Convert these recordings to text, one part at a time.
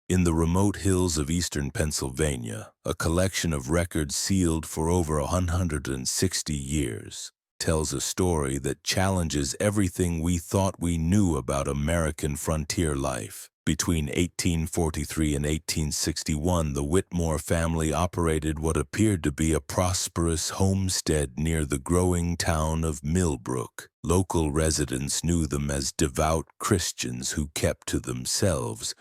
In the remote hills of eastern Pennsylvania, a collection of records sealed for over 160 years tells a story that challenges everything we thought we knew about American frontier life. Between 1843 and 1861, the Whitmore family operated what appeared to be a prosperous homestead near the growing town of Millbrook. Local residents knew them as devout Christians who kept to themselves,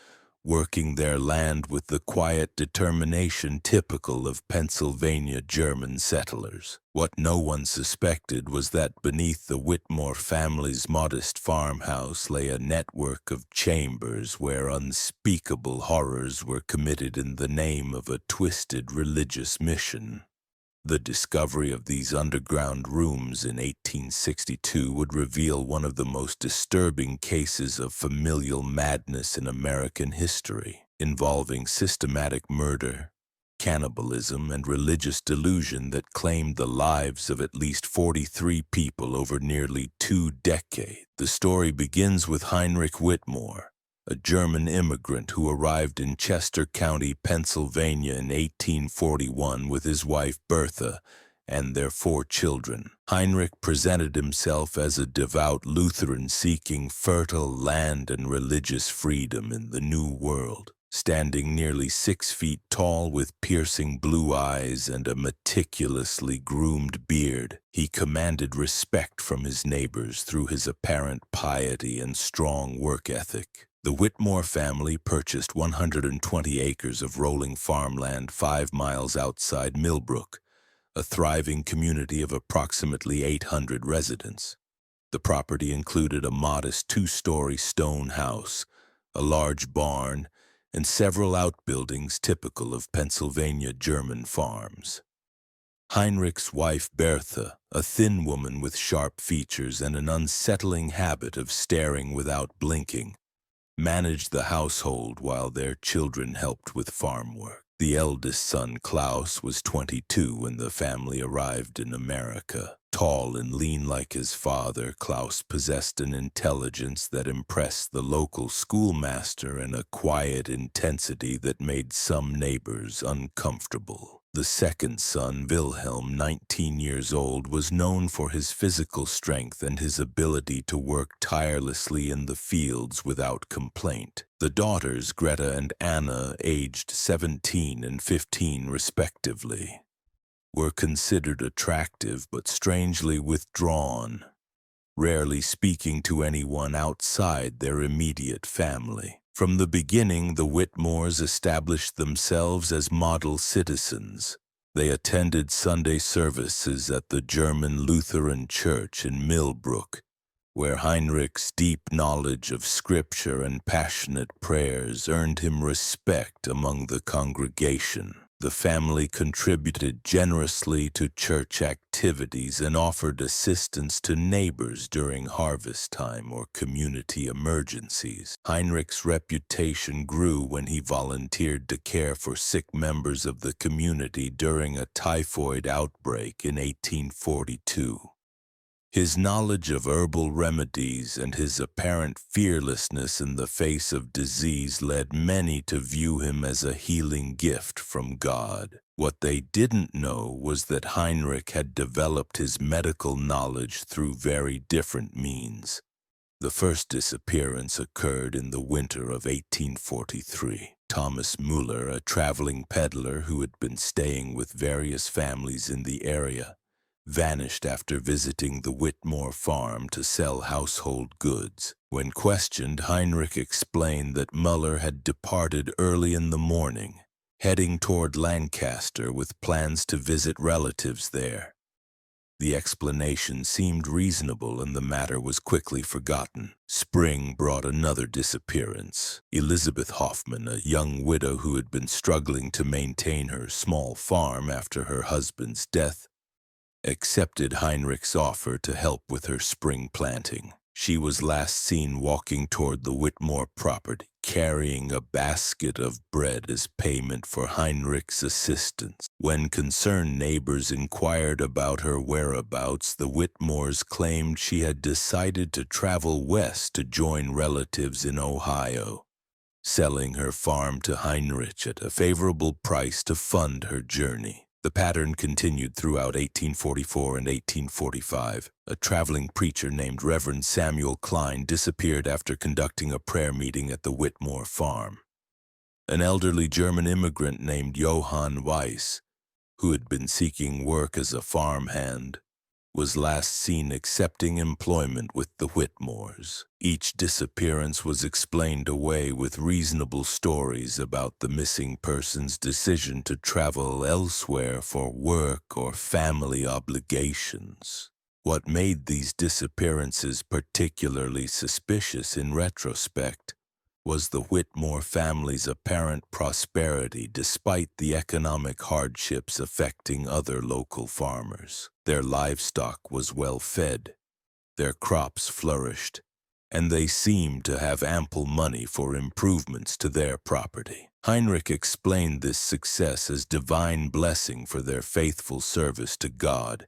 working their land with the quiet determination typical of Pennsylvania German settlers. What no one suspected was that beneath the Whitmore family's modest farmhouse lay a network of chambers where unspeakable horrors were committed in the name of a twisted religious mission. The discovery of these underground rooms in 1862 would reveal one of the most disturbing cases of familial madness in American history, involving systematic murder, cannibalism, and religious delusion that claimed the lives of at least 43 people over nearly 2 decades. The story begins with Heinrich Whitmore, a German immigrant who arrived in Chester County, Pennsylvania in 1841 with his wife Bertha and their 4 children. Heinrich presented himself as a devout Lutheran seeking fertile land and religious freedom in the New World. Standing nearly 6 feet tall with piercing blue eyes and a meticulously groomed beard, he commanded respect from his neighbors through his apparent piety and strong work ethic. The Whitmore family purchased 120 acres of rolling farmland 5 miles outside Millbrook, a thriving community of approximately 800 residents. The property included a modest 2-story stone house, a large barn, and several outbuildings typical of Pennsylvania German farms. Heinrich's wife Bertha, a thin woman with sharp features and an unsettling habit of staring without blinking, managed the household while their children helped with farm work. The eldest son, Klaus, was 22 when the family arrived in America. Tall and lean like his father, Klaus possessed an intelligence that impressed the local schoolmaster and a quiet intensity that made some neighbors uncomfortable. The second son, Wilhelm, 19 years old, was known for his physical strength and his ability to work tirelessly in the fields without complaint. The daughters, Greta and Anna, aged 17 and 15 respectively, were considered attractive but strangely withdrawn, rarely speaking to anyone outside their immediate family. From the beginning, the Whitmores established themselves as model citizens. They attended Sunday services at the German Lutheran Church in Millbrook, where Heinrich's deep knowledge of Scripture and passionate prayers earned him respect among the congregation. The family contributed generously to church activities and offered assistance to neighbors during harvest time or community emergencies. Heinrich's reputation grew when he volunteered to care for sick members of the community during a typhoid outbreak in 1842. His knowledge of herbal remedies and his apparent fearlessness in the face of disease led many to view him as a healing gift from God. What they didn't know was that Heinrich had developed his medical knowledge through very different means. The first disappearance occurred in the winter of 1843. Thomas Muller, a traveling peddler who had been staying with various families in the area, vanished after visiting the Whitmore farm to sell household goods. When questioned, Heinrich explained that Muller had departed early in the morning, heading toward Lancaster with plans to visit relatives there. The explanation seemed reasonable and the matter was quickly forgotten. Spring brought another disappearance. Elizabeth Hoffman, a young widow who had been struggling to maintain her small farm after her husband's death, accepted Heinrich's offer to help with her spring planting. She was last seen walking toward the Whitmore property, carrying a basket of bread as payment for Heinrich's assistance. When concerned neighbors inquired about her whereabouts, the Whitmores claimed she had decided to travel west to join relatives in Ohio. selling her farm to Heinrich at a favorable price to fund her journey. The pattern continued throughout 1844 and 1845. A traveling preacher named Reverend Samuel Klein disappeared after conducting a prayer meeting at the Whitmore farm. An elderly German immigrant named Johann Weiss, who had been seeking work as a farmhand, was last seen accepting employment with the Whitmores. Each disappearance was explained away with reasonable stories about the missing person's decision to travel elsewhere for work or family obligations. What made these disappearances particularly suspicious in retrospect was the Whitmore family's apparent prosperity despite the economic hardships affecting other local farmers. Their livestock was well fed, their crops flourished, and they seemed to have ample money for improvements to their property. Heinrich explained this success as divine blessing for their faithful service to God,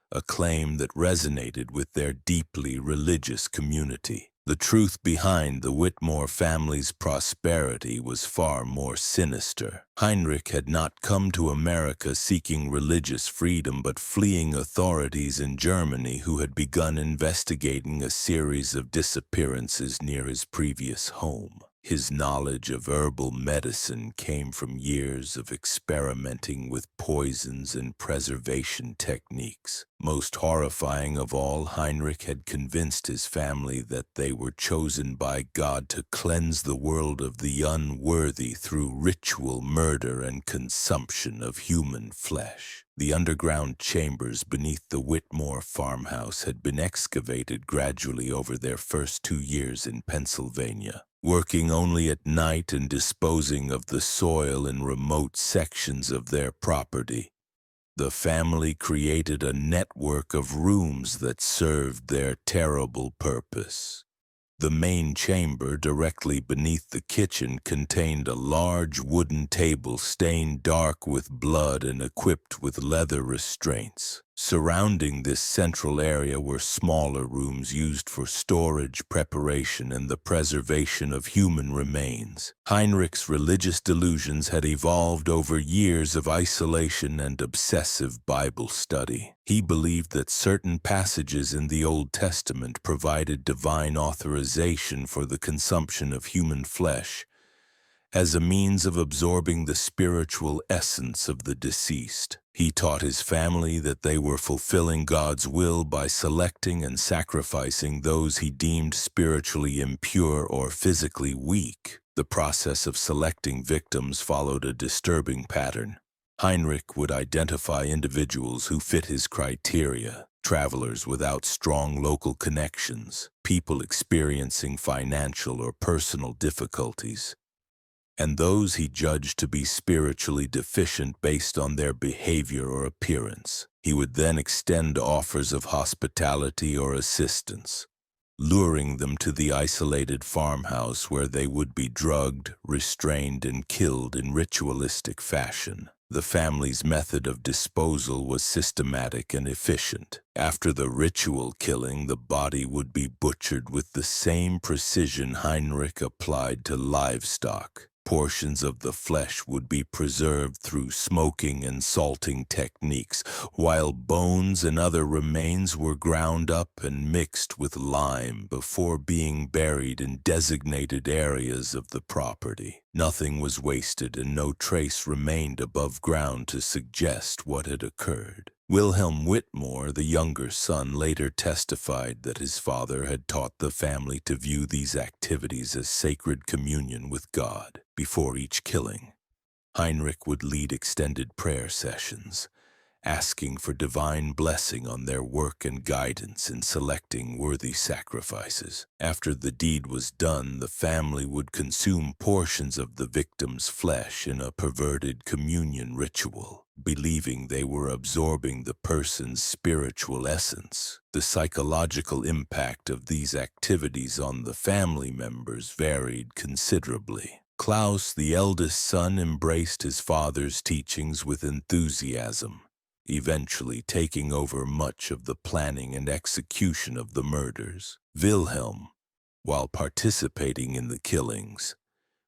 a claim that resonated with their deeply religious community. The truth behind the Whitmore family's prosperity was far more sinister. Heinrich had not come to America seeking religious freedom but fleeing authorities in Germany who had begun investigating a series of disappearances near his previous home. His knowledge of herbal medicine came from years of experimenting with poisons and preservation techniques. Most horrifying of all, Heinrich had convinced his family that they were chosen by God to cleanse the world of the unworthy through ritual murder and consumption of human flesh. The underground chambers beneath the Whitmore farmhouse had been excavated gradually over their first 2 years in Pennsylvania. Working only at night and disposing of the soil in remote sections of their property, the family created a network of rooms that served their terrible purpose. The main chamber directly beneath the kitchen contained a large wooden table stained dark with blood and equipped with leather restraints. Surrounding this central area were smaller rooms used for storage, preparation, and the preservation of human remains. Heinrich's religious delusions had evolved over years of isolation and obsessive Bible study. He believed that certain passages in the Old Testament provided divine authorization for the consumption of human flesh as a means of absorbing the spiritual essence of the deceased. He taught his family that they were fulfilling God's will by selecting and sacrificing those he deemed spiritually impure or physically weak. The process of selecting victims followed a disturbing pattern. Heinrich would identify individuals who fit his criteria: travelers without strong local connections, people experiencing financial or personal difficulties, and those he judged to be spiritually deficient based on their behavior or appearance. He would then extend offers of hospitality or assistance, luring them to the isolated farmhouse where they would be drugged, restrained, and killed in ritualistic fashion. The family's method of disposal was systematic and efficient. After the ritual killing, the body would be butchered with the same precision Heinrich applied to livestock. Portions of the flesh would be preserved through smoking and salting techniques, while bones and other remains were ground up and mixed with lime before being buried in designated areas of the property. Nothing was wasted and no trace remained above ground to suggest what had occurred. Wilhelm Whitmore, the younger son, later testified that his father had taught the family to view these activities as sacred communion with God. Before each killing, Heinrich would lead extended prayer sessions, asking for divine blessing on their work and guidance in selecting worthy sacrifices. After the deed was done, the family would consume portions of the victim's flesh in a perverted communion ritual, believing they were absorbing the person's spiritual essence. The psychological impact of these activities on the family members varied considerably. Klaus, the eldest son, embraced his father's teachings with enthusiasm, eventually taking over much of the planning and execution of the murders. Wilhelm, while participating in the killings,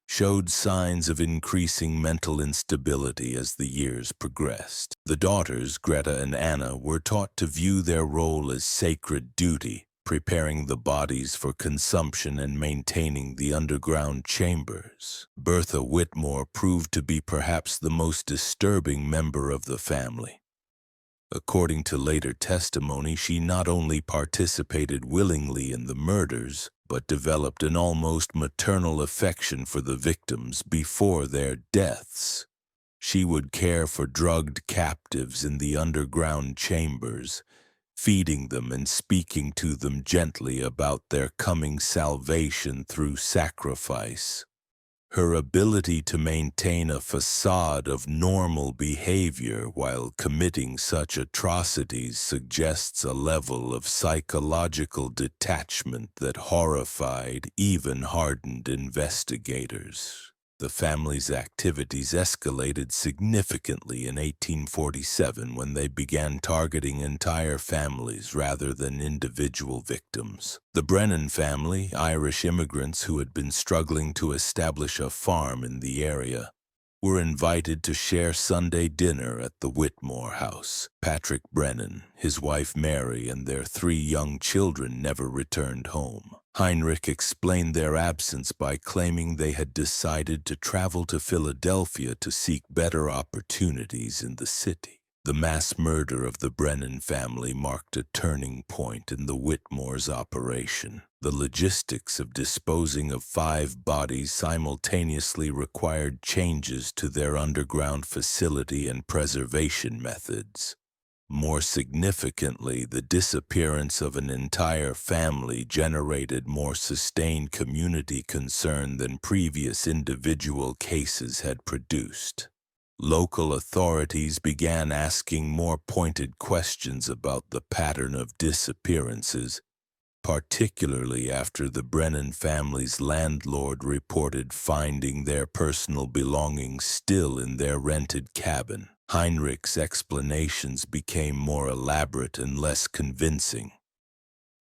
showed signs of increasing mental instability as the years progressed. The daughters, Greta and Anna, were taught to view their role as sacred duty, preparing the bodies for consumption and maintaining the underground chambers. Bertha Whitmore proved to be perhaps the most disturbing member of the family. According to later testimony, she not only participated willingly in the murders, but developed an almost maternal affection for the victims before their deaths. She would care for drugged captives in the underground chambers, feeding them and speaking to them gently about their coming salvation through sacrifice. Her ability to maintain a facade of normal behavior while committing such atrocities suggests a level of psychological detachment that horrified even hardened investigators. The family's activities escalated significantly in 1847 when they began targeting entire families rather than individual victims. The Brennan family, Irish immigrants who had been struggling to establish a farm in the area, were invited to share Sunday dinner at the Whitmore house. Patrick Brennan, his wife Mary, and their 3 young children never returned home. Heinrich explained their absence by claiming they had decided to travel to Philadelphia to seek better opportunities in the city. The mass murder of the Brennan family marked a turning point in the Whitmore's operation. The logistics of disposing of 5 bodies simultaneously required changes to their underground facility and preservation methods. More significantly, the disappearance of an entire family generated more sustained community concern than previous individual cases had produced. Local authorities began asking more pointed questions about the pattern of disappearances, particularly after the Brennan family's landlord reported finding their personal belongings still in their rented cabin. Heinrich's explanations became more elaborate and less convincing,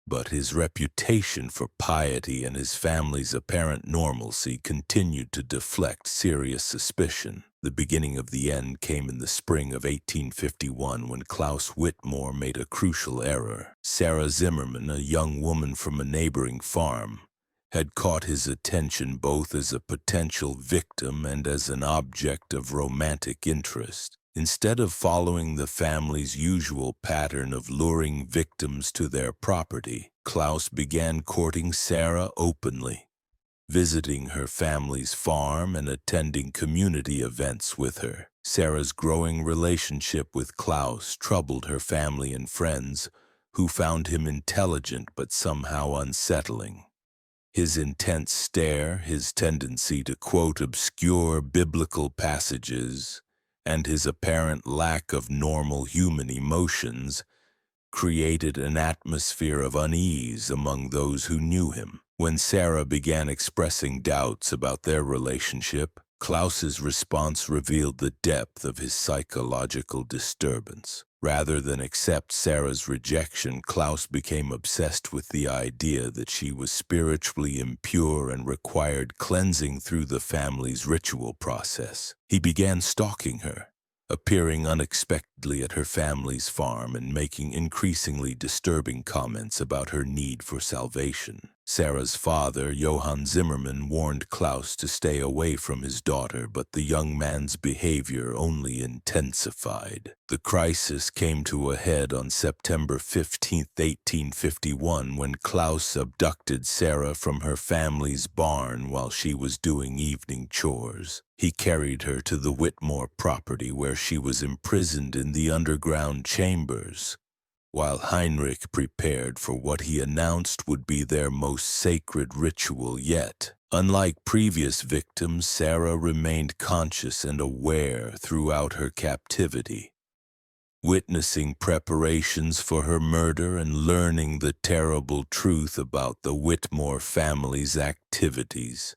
but his reputation for piety and his family's apparent normalcy continued to deflect serious suspicion. The beginning of the end came in the spring of 1851 when Klaus Whitmore made a crucial error. Sarah Zimmerman, a young woman from a neighboring farm, had caught his attention both as a potential victim and as an object of romantic interest. Instead of following the family's usual pattern of luring victims to their property, Klaus began courting Sarah openly, visiting her family's farm and attending community events with her. Sarah's growing relationship with Klaus troubled her family and friends, who found him intelligent but somehow unsettling. His intense stare, his tendency to quote obscure biblical passages, and his apparent lack of normal human emotions created an atmosphere of unease among those who knew him. When Sarah began expressing doubts about their relationship, Klaus's response revealed the depth of his psychological disturbance. Rather than accept Sarah's rejection, Klaus became obsessed with the idea that she was spiritually impure and required cleansing through the family's ritual process. He began stalking her, appearing unexpectedly at her family's farm and making increasingly disturbing comments about her need for salvation. Sarah's father, Johann Zimmerman, warned Klaus to stay away from his daughter, but the young man's behavior only intensified. The crisis came to a head on September 15, 1851, when Klaus abducted Sarah from her family's barn while she was doing evening chores. He carried her to the Whitmore property where she was imprisoned in the underground chambers, while Heinrich prepared for what he announced would be their most sacred ritual yet. Unlike previous victims, Sarah remained conscious and aware throughout her captivity, witnessing preparations for her murder and learning the terrible truth about the Whitmore family's activities.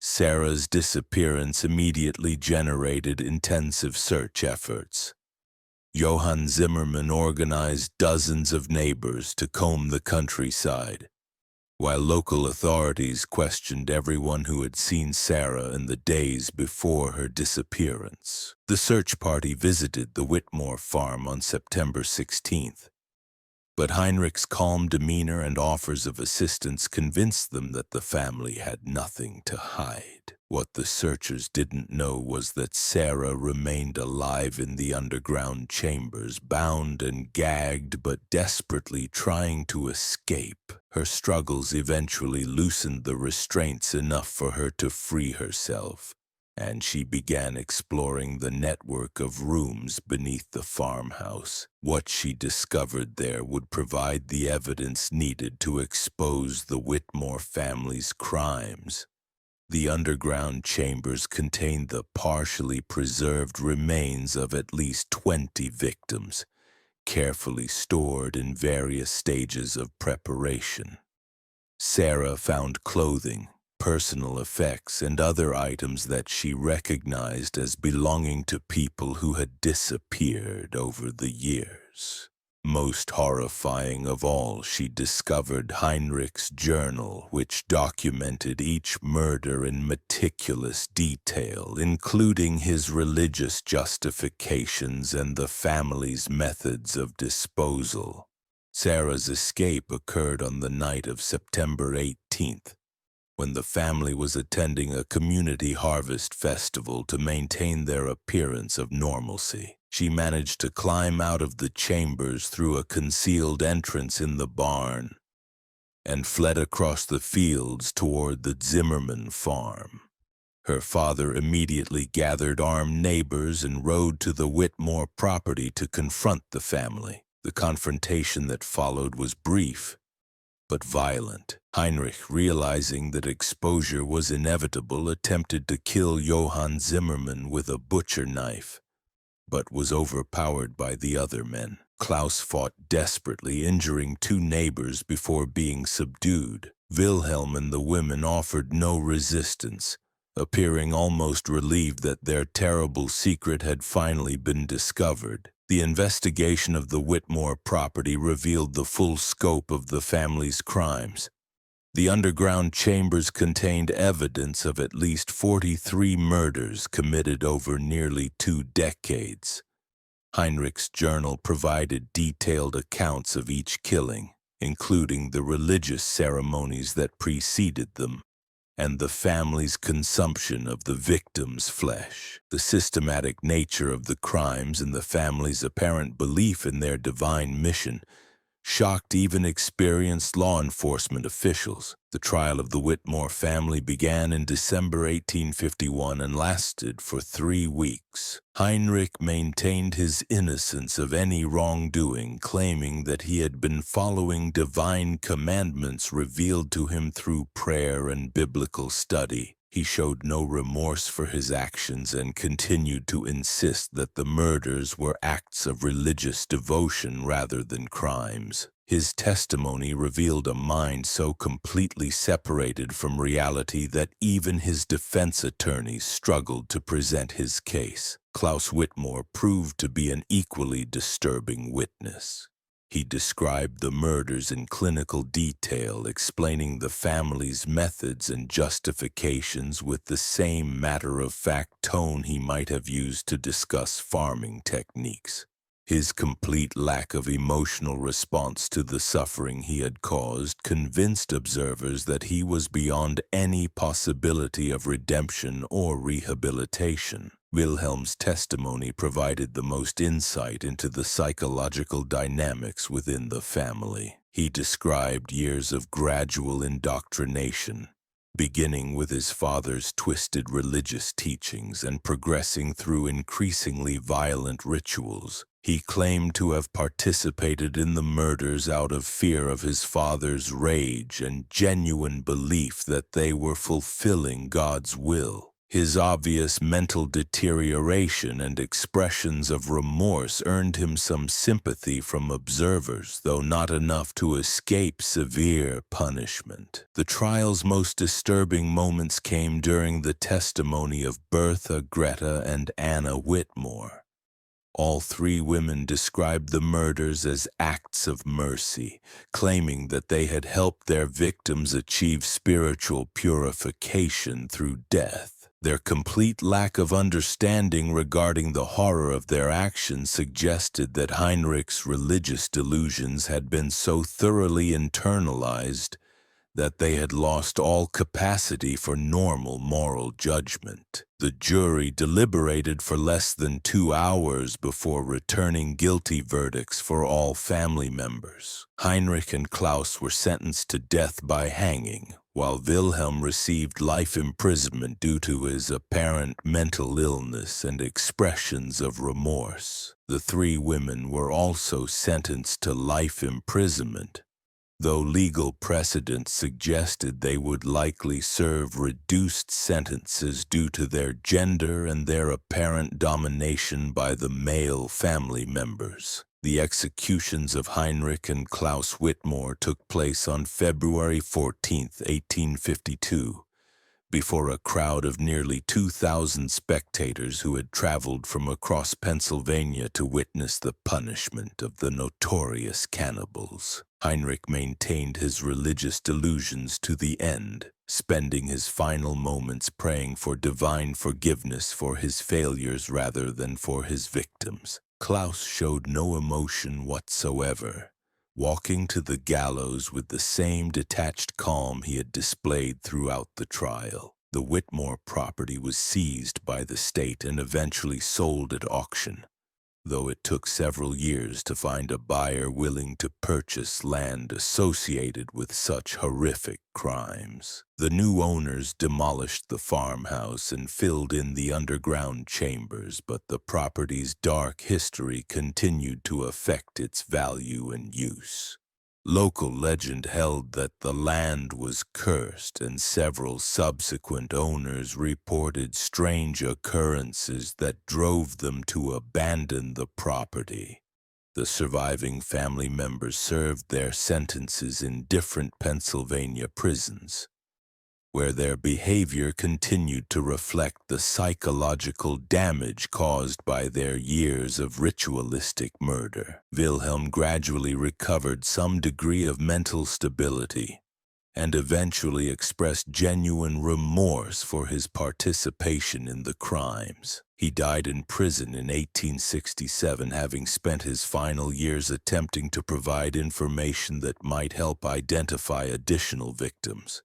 Sarah's disappearance immediately generated intensive search efforts. Johann Zimmerman organized dozens of neighbors to comb the countryside, while local authorities questioned everyone who had seen Sarah in the days before her disappearance. The search party visited the Whitmore farm on September 16th, but Heinrich's calm demeanor and offers of assistance convinced them that the family had nothing to hide. What the searchers didn't know was that Sarah remained alive in the underground chambers, bound and gagged but desperately trying to escape. Her struggles eventually loosened the restraints enough for her to free herself, and she began exploring the network of rooms beneath the farmhouse. What she discovered there would provide the evidence needed to expose the Whitmore family's crimes. The underground chambers contained the partially preserved remains of at least 20 victims, carefully stored in various stages of preparation. Sarah found clothing, personal effects, and other items that she recognized as belonging to people who had disappeared over the years. Most horrifying of all, she discovered Heinrich's journal, which documented each murder in meticulous detail, including his religious justifications and the family's methods of disposal. Sarah's escape occurred on the night of September 18th, when the family was attending a community harvest festival to maintain their appearance of normalcy. She managed to climb out of the chambers through a concealed entrance in the barn and fled across the fields toward the Zimmerman farm. Her father immediately gathered armed neighbors and rode to the Whitmore property to confront the family. The confrontation that followed was brief, but violent. Heinrich, realizing that exposure was inevitable, attempted to kill Johann Zimmerman with a butcher knife, but was overpowered by the other men. Klaus fought desperately, injuring 2 neighbors before being subdued. Wilhelm and the women offered no resistance, appearing almost relieved that their terrible secret had finally been discovered. The investigation of the Whitmore property revealed the full scope of the family's crimes. The underground chambers contained evidence of at least 43 murders committed over nearly 2 decades. Heinrich's journal provided detailed accounts of each killing, including the religious ceremonies that preceded them and the family's consumption of the victim's flesh. The systematic nature of the crimes and the family's apparent belief in their divine mission shocked even experienced law enforcement officials. The trial of the Whitmore family began in December 1851 and lasted for 3 weeks. Heinrich maintained his innocence of any wrongdoing, claiming that he had been following divine commandments revealed to him through prayer and biblical study. He showed no remorse for his actions and continued to insist that the murders were acts of religious devotion rather than crimes. His testimony revealed a mind so completely separated from reality that even his defense attorneys struggled to present his case. Klaus Whitmore proved to be an equally disturbing witness. He described the murders in clinical detail, explaining the family's methods and justifications with the same matter-of-fact tone he might have used to discuss farming techniques. His complete lack of emotional response to the suffering he had caused convinced observers that he was beyond any possibility of redemption or rehabilitation. Wilhelm's testimony provided the most insight into the psychological dynamics within the family. He described years of gradual indoctrination, beginning with his father's twisted religious teachings and progressing through increasingly violent rituals. He claimed to have participated in the murders out of fear of his father's rage and genuine belief that they were fulfilling God's will. His obvious mental deterioration and expressions of remorse earned him some sympathy from observers, though not enough to escape severe punishment. The trial's most disturbing moments came during the testimony of Bertha, Greta, and Anna Whitmore. All three women described the murders as acts of mercy, claiming that they had helped their victims achieve spiritual purification through death. Their complete lack of understanding regarding the horror of their actions suggested that Heinrich's religious delusions had been so thoroughly internalized that they had lost all capacity for normal moral judgment. The jury deliberated for less than 2 hours before returning guilty verdicts for all family members. Heinrich and Klaus were sentenced to death by hanging, while Wilhelm received life imprisonment due to his apparent mental illness and expressions of remorse. The three women were also sentenced to life imprisonment, though legal precedent suggested they would likely serve reduced sentences due to their gender and their apparent domination by the male family members. The executions of Heinrich and Klaus Whitmore took place on February 14, 1852, before a crowd of nearly 2,000 spectators who had traveled from across Pennsylvania to witness the punishment of the notorious cannibals. Heinrich maintained his religious delusions to the end, spending his final moments praying for divine forgiveness for his failures rather than for his victims. Klaus showed no emotion whatsoever, walking to the gallows with the same detached calm he had displayed throughout the trial. The Whitmore property was seized by the state and eventually sold at auction, though it took several years to find a buyer willing to purchase land associated with such horrific crimes. The new owners demolished the farmhouse and filled in the underground chambers, but the property's dark history continued to affect its value and use. Local legend held that the land was cursed, and several subsequent owners reported strange occurrences that drove them to abandon the property. The surviving family members served their sentences in different Pennsylvania prisons, where their behavior continued to reflect the psychological damage caused by their years of ritualistic murder. Wilhelm gradually recovered some degree of mental stability and eventually expressed genuine remorse for his participation in the crimes. He died in prison in 1867, having spent his final years attempting to provide information that might help identify additional victims.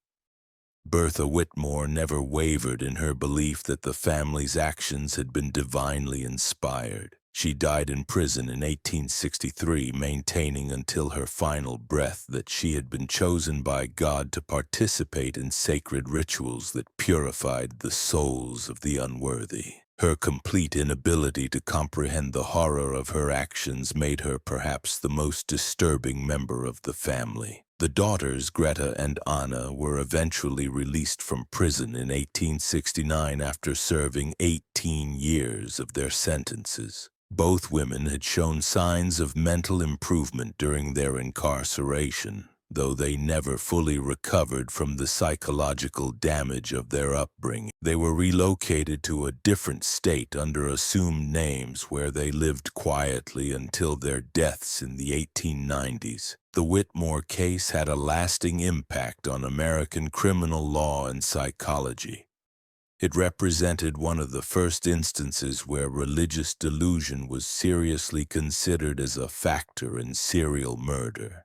Bertha Whitmore never wavered in her belief that the family's actions had been divinely inspired. She died in prison in 1863, maintaining until her final breath that she had been chosen by God to participate in sacred rituals that purified the souls of the unworthy. Her complete inability to comprehend the horror of her actions made her perhaps the most disturbing member of the family. The daughters, Greta and Anna, were eventually released from prison in 1869 after serving 18 years of their sentences. Both women had shown signs of mental improvement during their incarceration, though they never fully recovered from the psychological damage of their upbringing. They were relocated to a different state under assumed names, where they lived quietly until their deaths in the 1890s. The Whitmore case had a lasting impact on American criminal law and psychology. It represented one of the first instances where religious delusion was seriously considered as a factor in serial murder,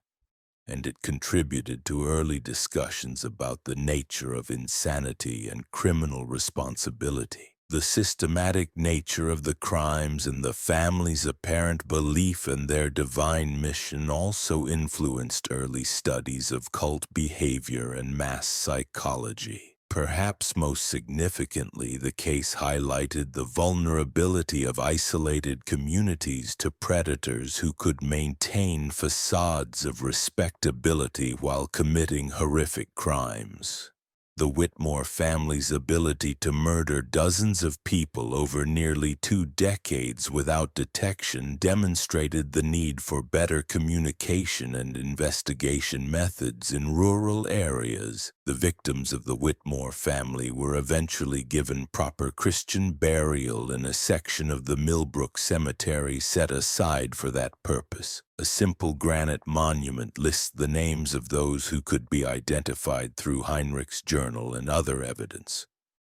and it contributed to early discussions about the nature of insanity and criminal responsibility. The systematic nature of the crimes and the family's apparent belief in their divine mission also influenced early studies of cult behavior and mass psychology. Perhaps most significantly, the case highlighted the vulnerability of isolated communities to predators who could maintain facades of respectability while committing horrific crimes. The Whitmore family's ability to murder dozens of people over nearly 2 decades without detection demonstrated the need for better communication and investigation methods in rural areas. The victims of the Whitmore family were eventually given proper Christian burial in a section of the Millbrook Cemetery set aside for that purpose. A simple granite monument lists the names of those who could be identified through Heinrich's journal and other evidence.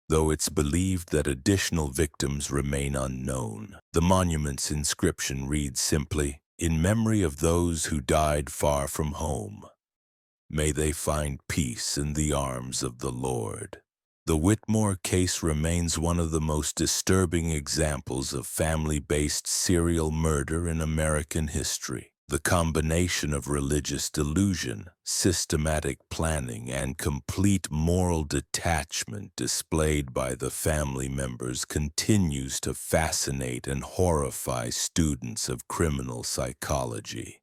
Though it's believed that additional victims remain unknown, the monument's inscription reads simply, "In memory of those who died far from home. May they find peace in the arms of the Lord." The Whitmore case remains one of the most disturbing examples of family-based serial murder in American history. The combination of religious delusion, systematic planning, and complete moral detachment displayed by the family members continues to fascinate and horrify students of criminal psychology.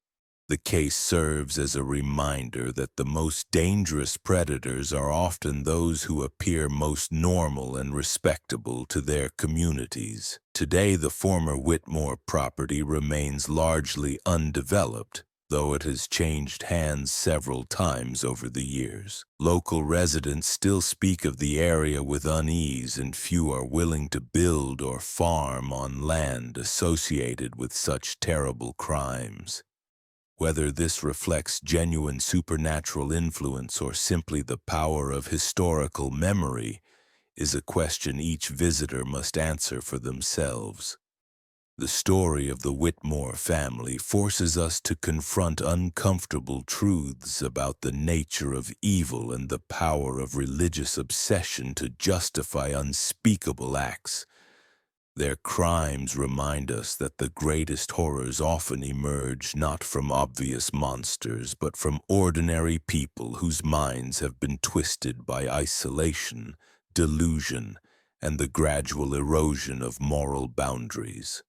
The case serves as a reminder that the most dangerous predators are often those who appear most normal and respectable to their communities. Today, the former Whitmore property remains largely undeveloped, though it has changed hands several times over the years. Local residents still speak of the area with unease, and few are willing to build or farm on land associated with such terrible crimes. Whether this reflects genuine supernatural influence or simply the power of historical memory is a question each visitor must answer for themselves. The story of the Whitmore family forces us to confront uncomfortable truths about the nature of evil and the power of religious obsession to justify unspeakable acts. Their crimes remind us that the greatest horrors often emerge not from obvious monsters, but from ordinary people whose minds have been twisted by isolation, delusion, and the gradual erosion of moral boundaries.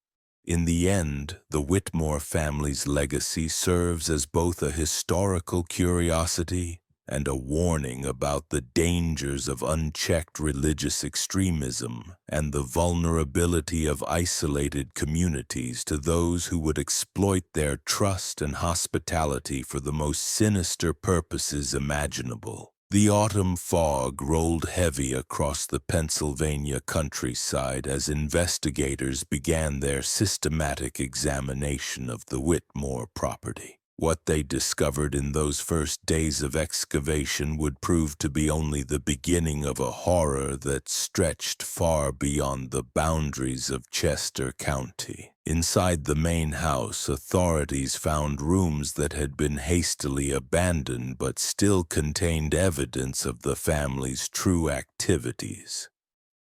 In the end, the Whitmore family's legacy serves as both a historical curiosity and a warning about the dangers of unchecked religious extremism and the vulnerability of isolated communities to those who would exploit their trust and hospitality for the most sinister purposes imaginable. The autumn fog rolled heavy across the Pennsylvania countryside as investigators began their systematic examination of the Whitmore property. What they discovered in those first days of excavation would prove to be only the beginning of a horror that stretched far beyond the boundaries of Chester County. Inside the main house, authorities found rooms that had been hastily abandoned but still contained evidence of the family's true activities.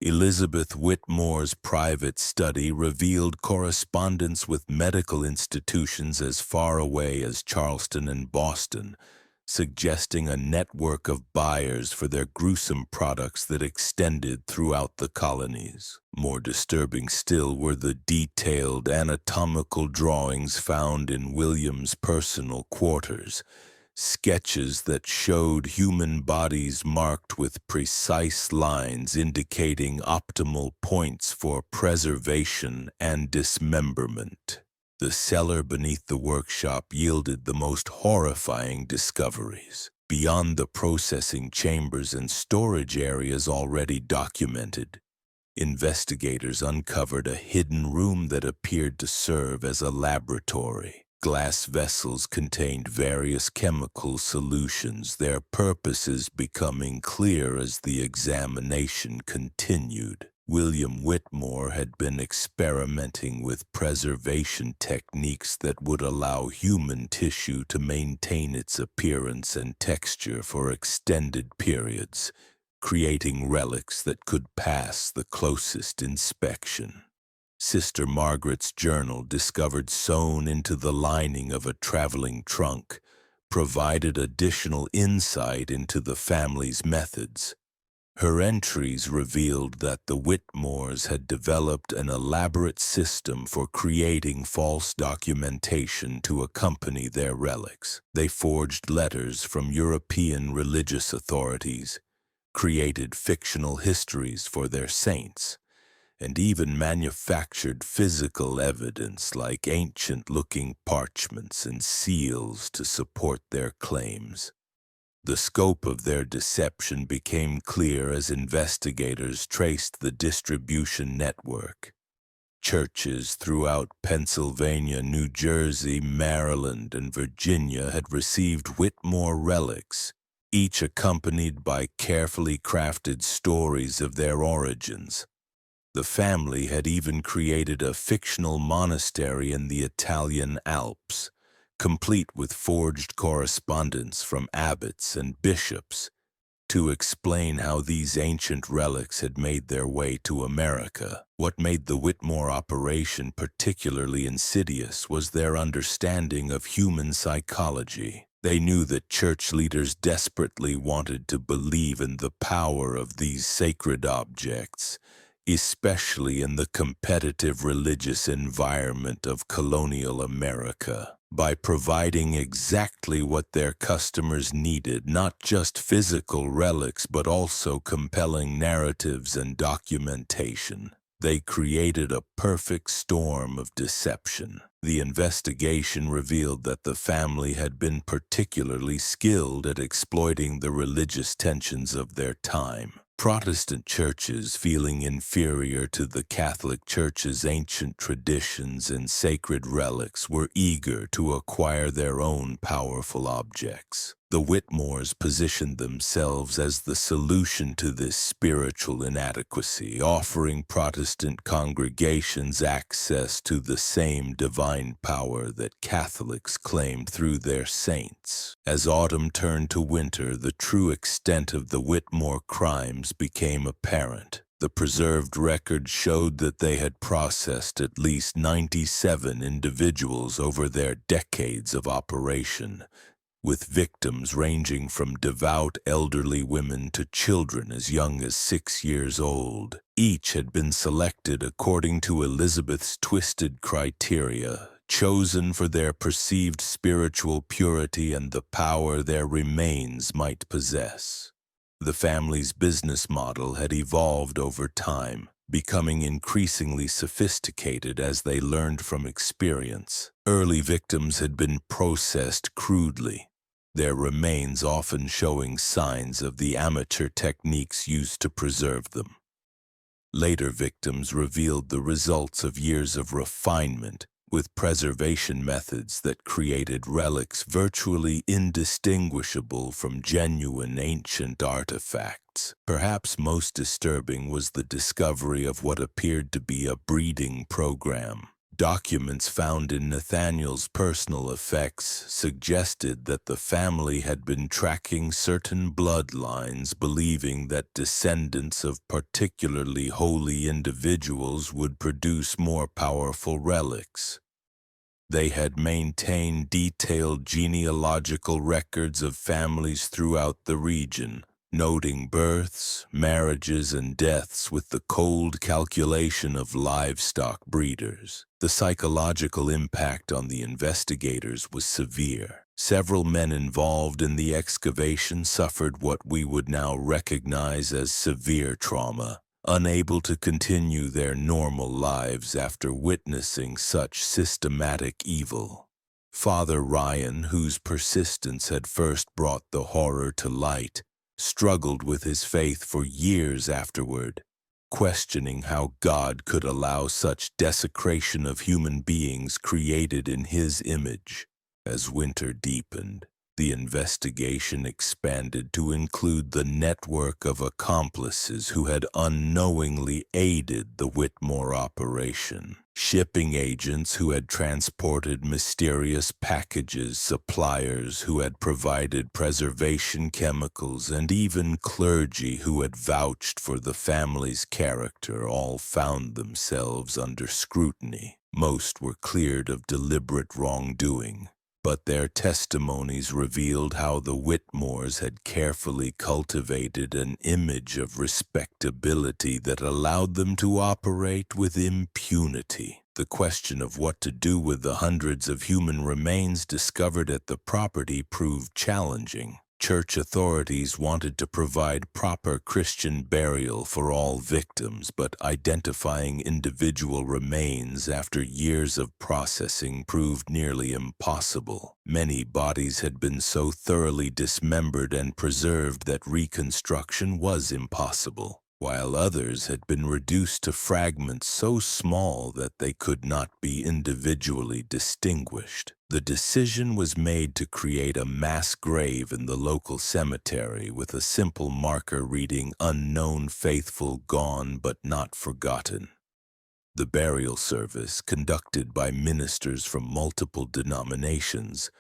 Elizabeth Whitmore's private study revealed correspondence with medical institutions as far away as Charleston and Boston, suggesting a network of buyers for their gruesome products that extended throughout the colonies. More disturbing still were the detailed anatomical drawings found in William's personal quarters, sketches that showed human bodies marked with precise lines indicating optimal points for preservation and dismemberment. The cellar beneath the workshop yielded the most horrifying discoveries. Beyond the processing chambers and storage areas already documented, investigators uncovered a hidden room that appeared to serve as a laboratory. Glass vessels contained various chemical solutions, their purposes becoming clear as the examination continued. William Whitmore had been experimenting with preservation techniques that would allow human tissue to maintain its appearance and texture for extended periods, creating relics that could pass the closest inspection. Sister Margaret's journal, discovered sewn into the lining of a traveling trunk, provided additional insight into the family's methods. Her entries revealed that the Whitmores had developed an elaborate system for creating false documentation to accompany their relics. They forged letters from European religious authorities, created fictional histories for their saints, and even manufactured physical evidence like ancient-looking parchments and seals to support their claims. The scope of their deception became clear as investigators traced the distribution network. Churches throughout Pennsylvania, New Jersey, Maryland, and Virginia had received Whitmore relics, each accompanied by carefully crafted stories of their origins. The family had even created a fictional monastery in the Italian Alps, complete with forged correspondence from abbots and bishops, to explain how these ancient relics had made their way to America. What made the Whitmore operation particularly insidious was their understanding of human psychology. They knew that church leaders desperately wanted to believe in the power of these sacred objects, especially in the competitive religious environment of colonial America. By providing exactly what their customers needed, not just physical relics but also compelling narratives and documentation, they created a perfect storm of deception. The investigation revealed that the family had been particularly skilled at exploiting the religious tensions of their time. Protestant churches, feeling inferior to the Catholic Church's ancient traditions and sacred relics, were eager to acquire their own powerful objects. The Whitmores positioned themselves as the solution to this spiritual inadequacy, offering Protestant congregations access to the same divine power that Catholics claimed through their saints. As autumn turned to winter, the true extent of the Whitmore crimes became apparent. The preserved record showed that they had processed at least 97 individuals over their decades of operation, with victims ranging from devout elderly women to children as young as 6 years old. Each had been selected according to Elizabeth's twisted criteria, chosen for their perceived spiritual purity and the power their remains might possess. The family's business model had evolved over time, becoming increasingly sophisticated as they learned from experience. Early victims had been processed crudely, their remains often showing signs of the amateur techniques used to preserve them. Later victims revealed the results of years of refinement, with preservation methods that created relics virtually indistinguishable from genuine ancient artifacts. Perhaps most disturbing was the discovery of what appeared to be a breeding program. Documents found in Nathaniel's personal effects suggested that the family had been tracking certain bloodlines, believing that descendants of particularly holy individuals would produce more powerful relics. They had maintained detailed genealogical records of families throughout the region, noting births, marriages, and deaths with the cold calculation of livestock breeders. The psychological impact on the investigators was severe. Several men involved in the excavation suffered what we would now recognize as severe trauma, unable to continue their normal lives after witnessing such systematic evil. Father Ryan, whose persistence had first brought the horror to light, struggled with his faith for years afterward, questioning how God could allow such desecration of human beings created in His image. As winter deepened, the investigation expanded to include the network of accomplices who had unknowingly aided the Whitmore operation. Shipping agents who had transported mysterious packages, suppliers who had provided preservation chemicals, and even clergy who had vouched for the family's character all found themselves under scrutiny. Most were cleared of deliberate wrongdoing, but their testimonies revealed how the Whitmores had carefully cultivated an image of respectability that allowed them to operate with impunity. The question of what to do with the hundreds of human remains discovered at the property proved challenging. Church authorities wanted to provide proper Christian burial for all victims, but identifying individual remains after years of processing proved nearly impossible. Many bodies had been so thoroughly dismembered and preserved that reconstruction was impossible, while others had been reduced to fragments so small that they could not be individually distinguished. The decision was made to create a mass grave in the local cemetery with a simple marker reading "Unknown Faithful Gone but Not Forgotten." The burial service, conducted by ministers from multiple denominations,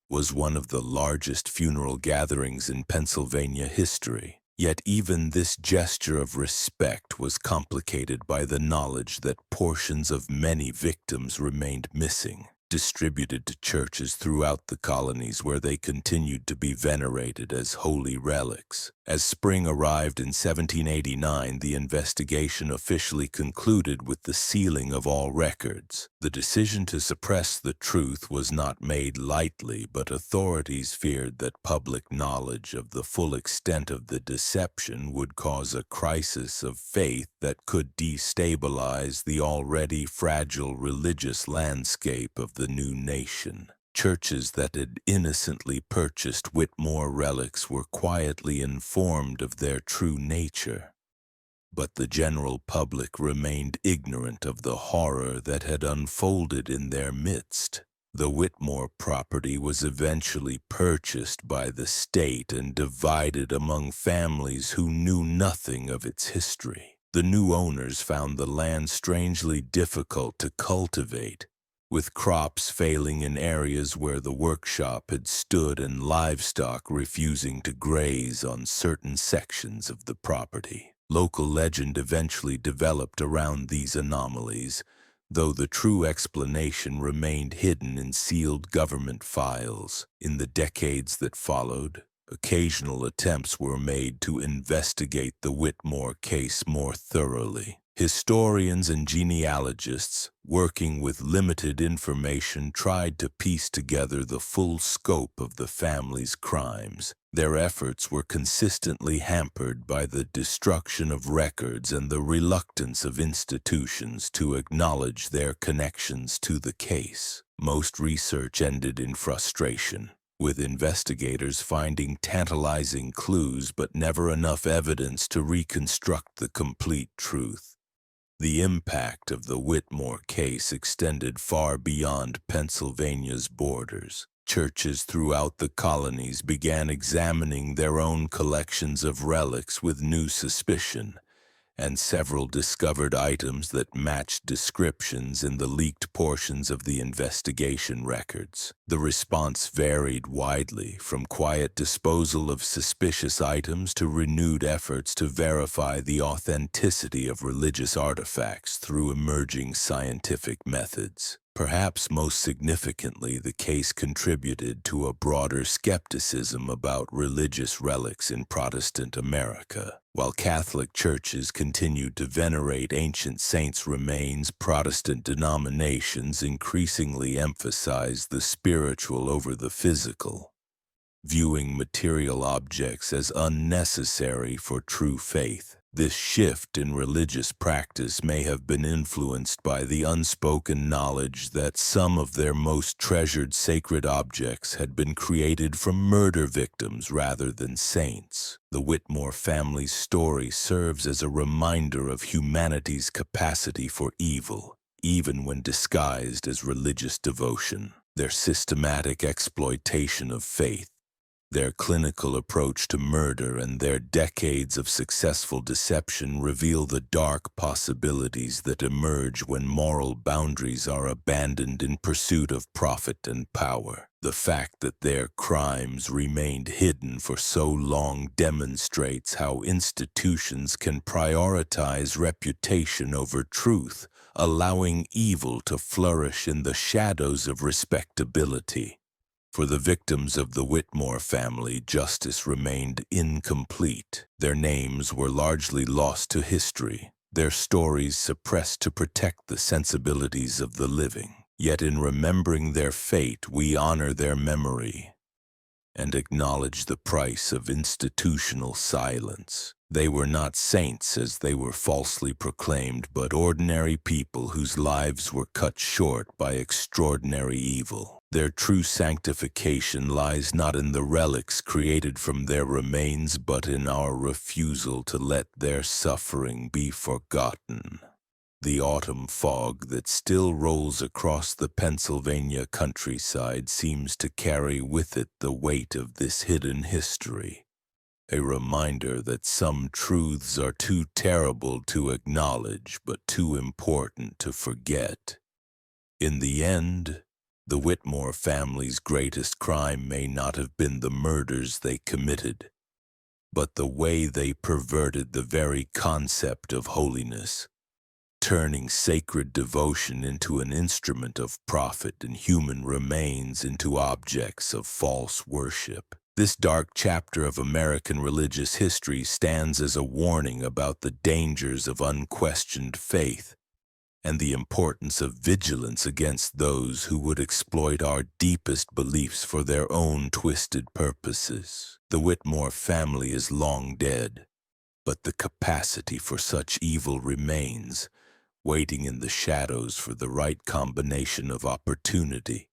was one of the largest funeral gatherings in Pennsylvania history. Yet even this gesture of respect was complicated by the knowledge that portions of many victims remained missing, distributed to churches throughout the colonies where they continued to be venerated as holy relics. As spring arrived in 1789, the investigation officially concluded with the sealing of all records. The decision to suppress the truth was not made lightly, but authorities feared that public knowledge of the full extent of the deception would cause a crisis of faith that could destabilize the already fragile religious landscape of the new nation. Churches that had innocently purchased Whitmore relics were quietly informed of their true nature, but the general public remained ignorant of the horror that had unfolded in their midst. The Whitmore property was eventually purchased by the state and divided among families who knew nothing of its history. The new owners found the land strangely difficult to cultivate, with crops failing in areas where the workshop had stood and livestock refusing to graze on certain sections of the property. Local legend eventually developed around these anomalies, though the true explanation remained hidden in sealed government files. In the decades that followed, occasional attempts were made to investigate the Whitmore case more thoroughly. Historians and genealogists, working with limited information, tried to piece together the full scope of the family's crimes. Their efforts were consistently hampered by the destruction of records and the reluctance of institutions to acknowledge their connections to the case. Most research ended in frustration, with investigators finding tantalizing clues but never enough evidence to reconstruct the complete truth. The impact of the Whitmore case extended far beyond Pennsylvania's borders. Churches throughout the colonies began examining their own collections of relics with new suspicion, and several discovered items that matched descriptions in the leaked portions of the investigation records. The response varied widely, from quiet disposal of suspicious items to renewed efforts to verify the authenticity of religious artifacts through emerging scientific methods. Perhaps most significantly, the case contributed to a broader skepticism about religious relics in Protestant America. While Catholic churches continued to venerate ancient saints' remains, Protestant denominations increasingly emphasized the spiritual over the physical, viewing material objects as unnecessary for true faith. This shift in religious practice may have been influenced by the unspoken knowledge that some of their most treasured sacred objects had been created from murder victims rather than saints. The Whitmore family's story serves as a reminder of humanity's capacity for evil, even when disguised as religious devotion. Their systematic exploitation of faith, their clinical approach to murder, and their decades of successful deception reveal the dark possibilities that emerge when moral boundaries are abandoned in pursuit of profit and power. The fact that their crimes remained hidden for so long demonstrates how institutions can prioritize reputation over truth, allowing evil to flourish in the shadows of respectability. For the victims of the Whitmore family, justice remained incomplete. Their names were largely lost to history, their stories suppressed to protect the sensibilities of the living. Yet in remembering their fate, we honor their memory and acknowledge the price of institutional silence. They were not saints as they were falsely proclaimed, but ordinary people whose lives were cut short by extraordinary evil. Their true sanctification lies not in the relics created from their remains, but in our refusal to let their suffering be forgotten. The autumn fog that still rolls across the Pennsylvania countryside seems to carry with it the weight of this hidden history, a reminder that some truths are too terrible to acknowledge but too important to forget. In the end, the Whitmore family's greatest crime may not have been the murders they committed, but the way they perverted the very concept of holiness, turning sacred devotion into an instrument of profit and human remains into objects of false worship. This dark chapter of American religious history stands as a warning about the dangers of unquestioned faith and the importance of vigilance against those who would exploit our deepest beliefs for their own twisted purposes. The Whitmore family is long dead, but the capacity for such evil remains, waiting in the shadows for the right combination of opportunity,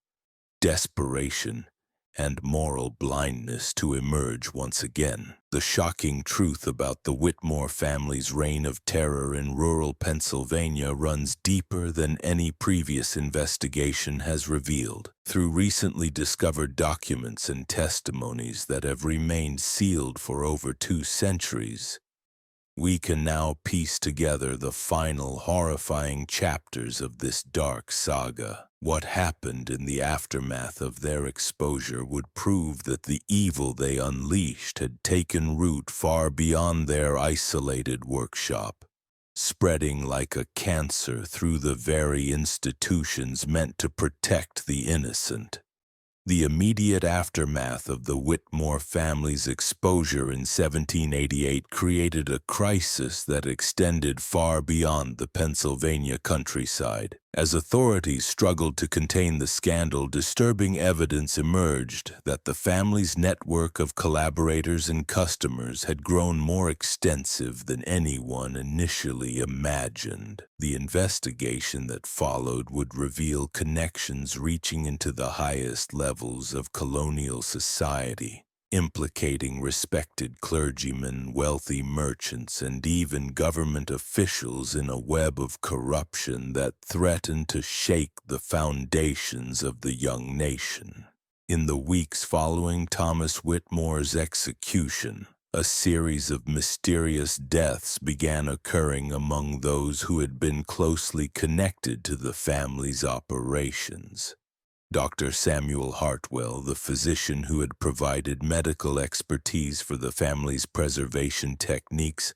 desperation, and moral blindness to emerge once again. The shocking truth about the Whitmore family's reign of terror in rural Pennsylvania runs deeper than any previous investigation has revealed. Through recently discovered documents and testimonies that have remained sealed for over 2 centuries, we can now piece together the final horrifying chapters of this dark saga. What happened in the aftermath of their exposure would prove that the evil they unleashed had taken root far beyond their isolated workshop, spreading like a cancer through the very institutions meant to protect the innocent. The immediate aftermath of the Whitmore family's exposure in 1788 created a crisis that extended far beyond the Pennsylvania countryside. As authorities struggled to contain the scandal, disturbing evidence emerged that the family's network of collaborators and customers had grown more extensive than anyone initially imagined. The investigation that followed would reveal connections reaching into the highest levels of colonial society, implicating respected clergymen, wealthy merchants, and even government officials in a web of corruption that threatened to shake the foundations of the young nation. In the weeks following Thomas Whitmore's execution, a series of mysterious deaths began occurring among those who had been closely connected to the family's operations. Dr. Samuel Hartwell, the physician who had provided medical expertise for the family's preservation techniques,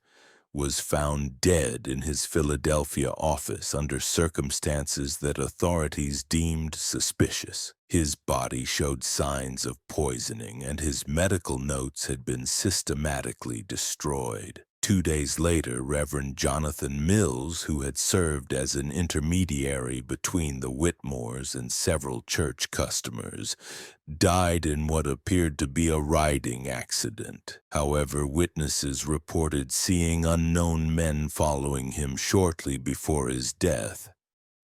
was found dead in his Philadelphia office under circumstances that authorities deemed suspicious. His body showed signs of poisoning, and his medical notes had been systematically destroyed. 2 days later, Reverend Jonathan Mills, who had served as an intermediary between the Whitmores and several church customers, died in what appeared to be a riding accident. However, witnesses reported seeing unknown men following him shortly before his death.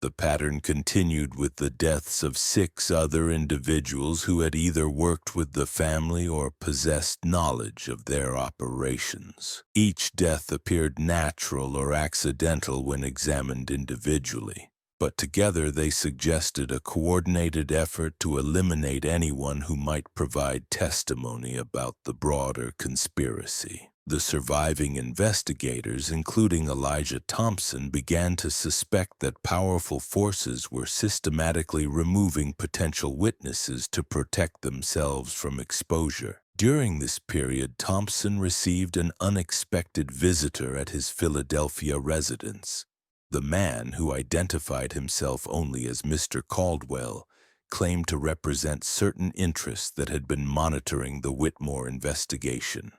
The pattern continued with the deaths of 6 other individuals who had either worked with the family or possessed knowledge of their operations. Each death appeared natural or accidental when examined individually, but together they suggested a coordinated effort to eliminate anyone who might provide testimony about the broader conspiracy. The surviving investigators, including Elijah Thompson, began to suspect that powerful forces were systematically removing potential witnesses to protect themselves from exposure. During this period, Thompson received an unexpected visitor at his Philadelphia residence. The man, who identified himself only as Mr. Caldwell, claimed to represent certain interests that had been monitoring the Whitmore investigation.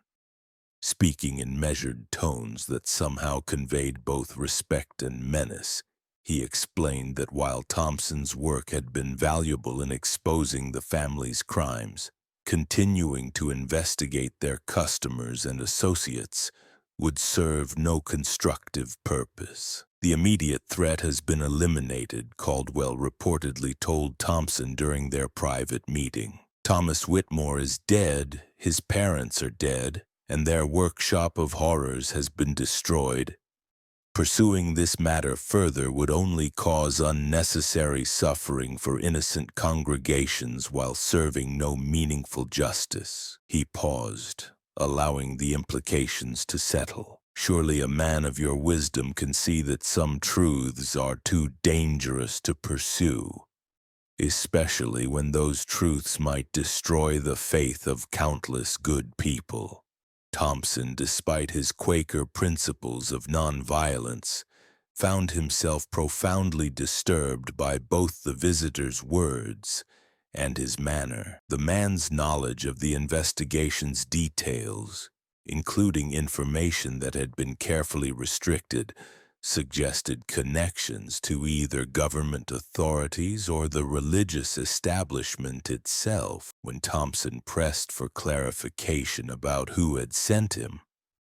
Speaking in measured tones that somehow conveyed both respect and menace, he explained that while Thompson's work had been valuable in exposing the family's crimes, Continuing to investigate their customers and associates would serve no constructive purpose. The immediate threat has been eliminated, Caldwell reportedly told Thompson during their private meeting. Thomas Whitmore is dead, his parents are dead, and their workshop of horrors has been destroyed. Pursuing this matter further would only cause unnecessary suffering for innocent congregations while serving no meaningful justice. He paused, allowing the implications to settle. Surely a man of your wisdom can see that some truths are too dangerous to pursue, especially when those truths might destroy the faith of countless good people. Thompson, despite his Quaker principles of nonviolence, found himself profoundly disturbed by both the visitor's words and his manner. The man's knowledge of the investigation's details, including information that had been carefully restricted, suggested connections to either government authorities or the religious establishment itself. When Thompson pressed for clarification about who had sent him,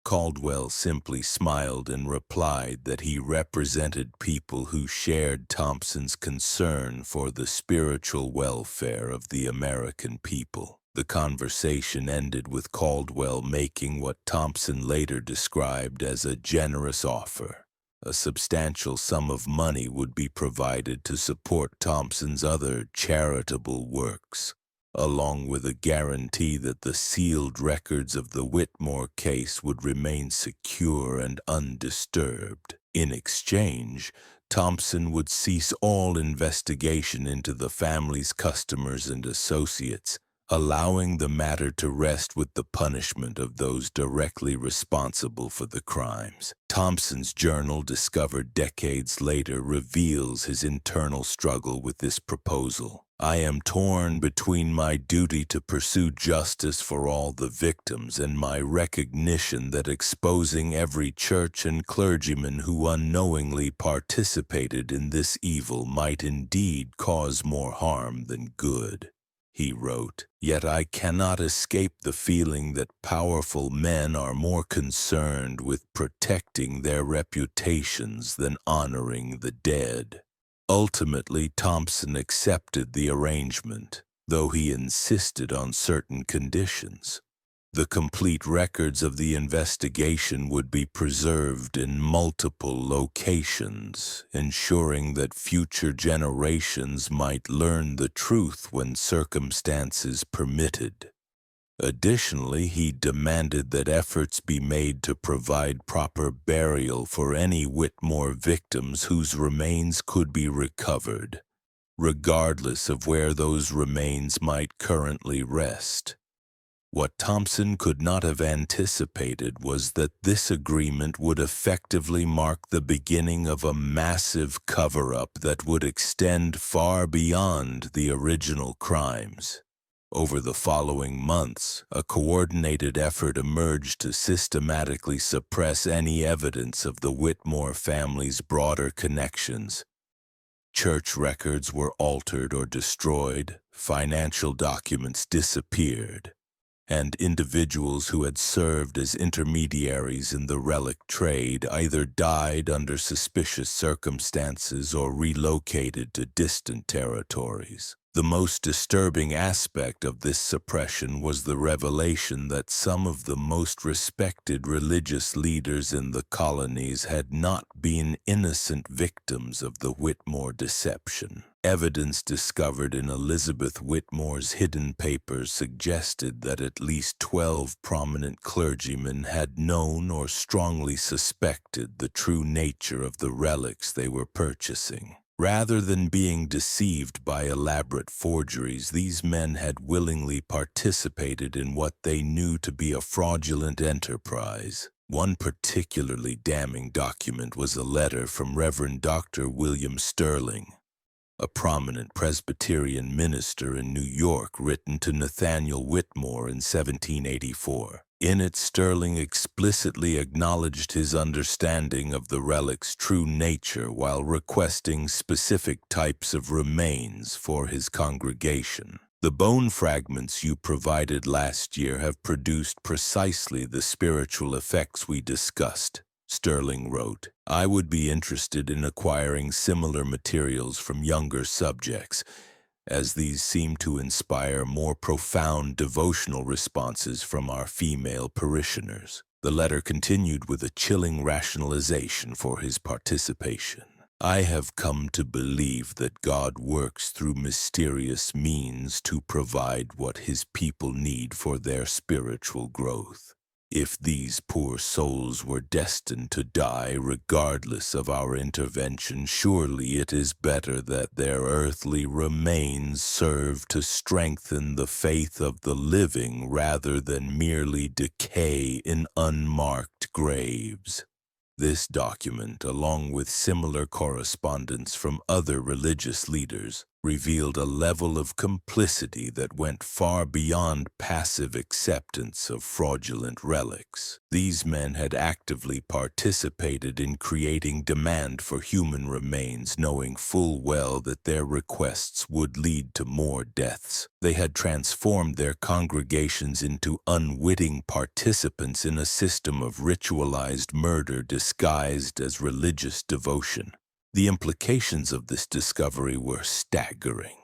Caldwell simply smiled and replied that he represented people who shared Thompson's concern for the spiritual welfare of the American people. The conversation ended with Caldwell making what Thompson later described as a generous offer. A substantial sum of money would be provided to support Thompson's other charitable works, along with a guarantee that the sealed records of the Whitmore case would remain secure and undisturbed. In exchange, Thompson would cease all investigation into the family's customers and associates, allowing the matter to rest with the punishment of those directly responsible for the crimes. Thompson's journal, discovered decades later, reveals his internal struggle with this proposal. I am torn between my duty to pursue justice for all the victims and my recognition that exposing every church and clergyman who unknowingly participated in this evil might indeed cause more harm than good. He wrote, "Yet I cannot escape the feeling that powerful men are more concerned with protecting their reputations than honoring the dead." Ultimately, Thompson accepted the arrangement, though he insisted on certain conditions. The complete records of the investigation would be preserved in multiple locations, ensuring that future generations might learn the truth when circumstances permitted. Additionally, he demanded that efforts be made to provide proper burial for any Whitmore victims whose remains could be recovered, regardless of where those remains might currently rest. What Thompson could not have anticipated was that this agreement would effectively mark the beginning of a massive cover-up that would extend far beyond the original crimes. Over the following months, a coordinated effort emerged to systematically suppress any evidence of the Whitmore family's broader connections. Church records were altered or destroyed, financial documents disappeared, and individuals who had served as intermediaries in the relic trade either died under suspicious circumstances or relocated to distant territories. The most disturbing aspect of this suppression was the revelation that some of the most respected religious leaders in the colonies had not been innocent victims of the Whitmore deception. Evidence discovered in Elizabeth Whitmore's hidden papers suggested that at least 12 prominent clergymen had known or strongly suspected the true nature of the relics they were purchasing. Rather than being deceived by elaborate forgeries, these men had willingly participated in what they knew to be a fraudulent enterprise. One particularly damning document was a letter from Reverend Dr. William Sterling, a prominent Presbyterian minister in New York, written to Nathaniel Whitmore in 1784. In it, Sterling explicitly acknowledged his understanding of the relic's true nature while requesting specific types of remains for his congregation. The bone fragments you provided last year have produced precisely the spiritual effects we discussed, Sterling wrote. I would be interested in acquiring similar materials from younger subjects, as these seem to inspire more profound devotional responses from our female parishioners. The letter continued with a chilling rationalization for his participation. I have come to believe that God works through mysterious means to provide what his people need for their spiritual growth. If these poor souls were destined to die regardless of our intervention, surely it is better that their earthly remains serve to strengthen the faith of the living rather than merely decay in unmarked graves. This document, along with similar correspondence from other religious leaders, revealed a level of complicity that went far beyond passive acceptance of fraudulent relics. These men had actively participated in creating demand for human remains, knowing full well that their requests would lead to more deaths. They had transformed their congregations into unwitting participants in a system of ritualized murder disguised as religious devotion. The implications of this discovery were staggering.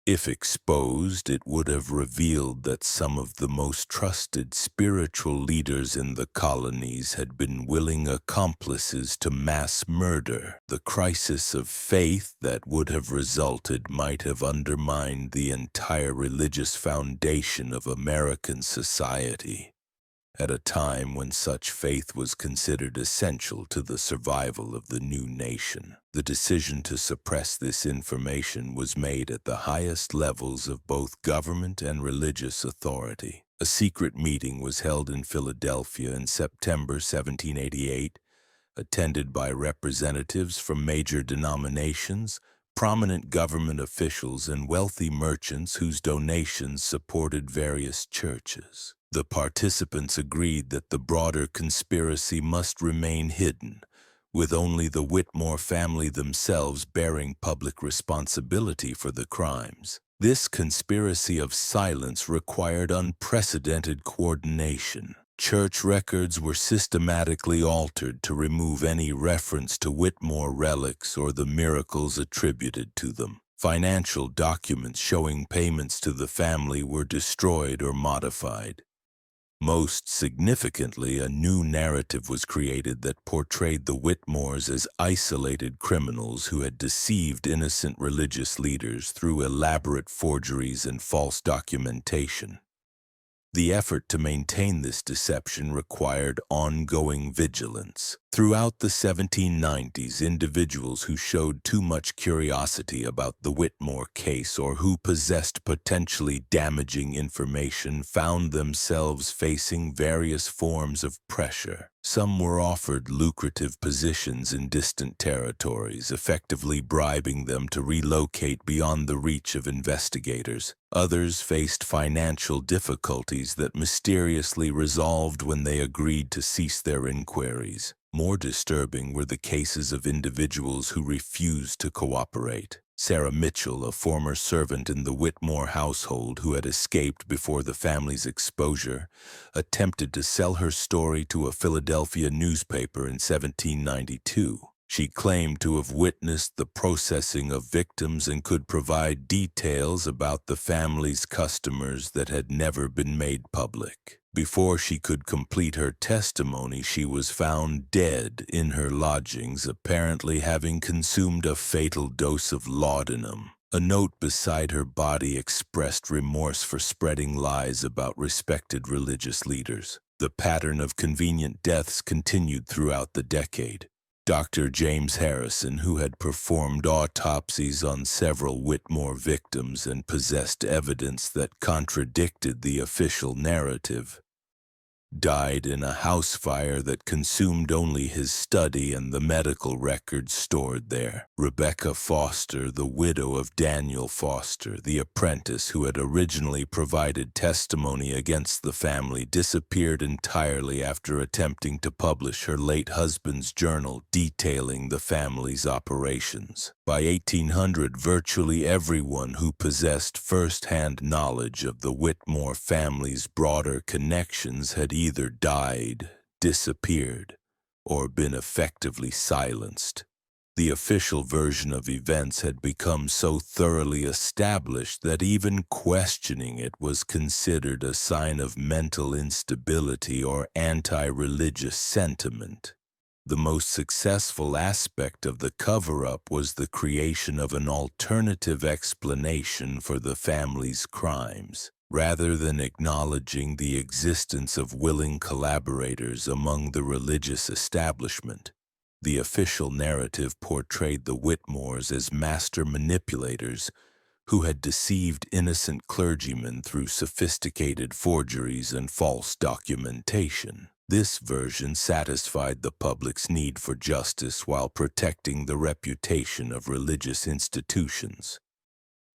If exposed, it would have revealed that some of the most trusted spiritual leaders in the colonies had been willing accomplices to mass murder. The crisis of faith that would have resulted might have undermined the entire religious foundation of American society, at a time when such faith was considered essential to the survival of the new nation. The decision to suppress this information was made at the highest levels of both government and religious authority. A secret meeting was held in Philadelphia in September 1788, attended by representatives from major denominations, prominent government officials, and wealthy merchants whose donations supported various churches. The participants agreed that the broader conspiracy must remain hidden, with only the Whitmore family themselves bearing public responsibility for the crimes. This conspiracy of silence required unprecedented coordination. Church records were systematically altered to remove any reference to Whitmore relics or the miracles attributed to them. Financial documents showing payments to the family were destroyed or modified. Most significantly, a new narrative was created that portrayed the Whitmores as isolated criminals who had deceived innocent religious leaders through elaborate forgeries and false documentation. The effort to maintain this deception required ongoing vigilance. Throughout the 1790s, individuals who showed too much curiosity about the Whitmore case or who possessed potentially damaging information found themselves facing various forms of pressure. Some were offered lucrative positions in distant territories, effectively bribing them to relocate beyond the reach of investigators. Others faced financial difficulties that mysteriously resolved when they agreed to cease their inquiries. More disturbing were the cases of individuals who refused to cooperate. Sarah Mitchell, a former servant in the Whitmore household who had escaped before the family's exposure, attempted to sell her story to a Philadelphia newspaper in 1792. She claimed to have witnessed the processing of victims and could provide details about the family's customers that had never been made public. Before she could complete her testimony, she was found dead in her lodgings, apparently having consumed a fatal dose of laudanum. A note beside her body expressed remorse for spreading lies about respected religious leaders. The pattern of convenient deaths continued throughout the decade. Dr. James Harrison, who had performed autopsies on several Whitmore victims and possessed evidence that contradicted the official narrative, died in a house fire that consumed only his study and the medical records stored there. Rebecca Foster, the widow of Daniel Foster, the apprentice who had originally provided testimony against the family, disappeared entirely after attempting to publish her late husband's journal detailing the family's operations. By 1800, virtually everyone who possessed first-hand knowledge of the Whitmore family's broader connections had either died, disappeared, or been effectively silenced. The official version of events had become so thoroughly established that even questioning it was considered a sign of mental instability or anti-religious sentiment. The most successful aspect of the cover-up was the creation of an alternative explanation for the family's crimes. Rather than acknowledging the existence of willing collaborators among the religious establishment, the official narrative portrayed the Whitmores as master manipulators who had deceived innocent clergymen through sophisticated forgeries and false documentation. This version satisfied the public's need for justice while protecting the reputation of religious institutions.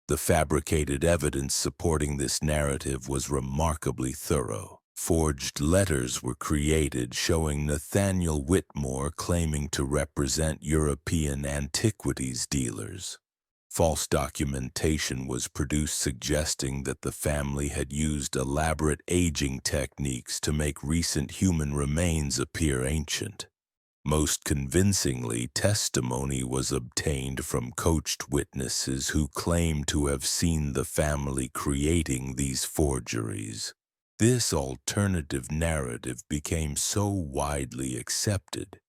The fabricated evidence supporting this narrative was remarkably thorough. Forged letters were created showing Nathaniel Whitmore claiming to represent European antiquities dealers. False documentation was produced suggesting that the family had used elaborate aging techniques to make recent human remains appear ancient. Most convincingly, testimony was obtained from coached witnesses who claimed to have seen the family creating these forgeries. This alternative narrative became so widely accepted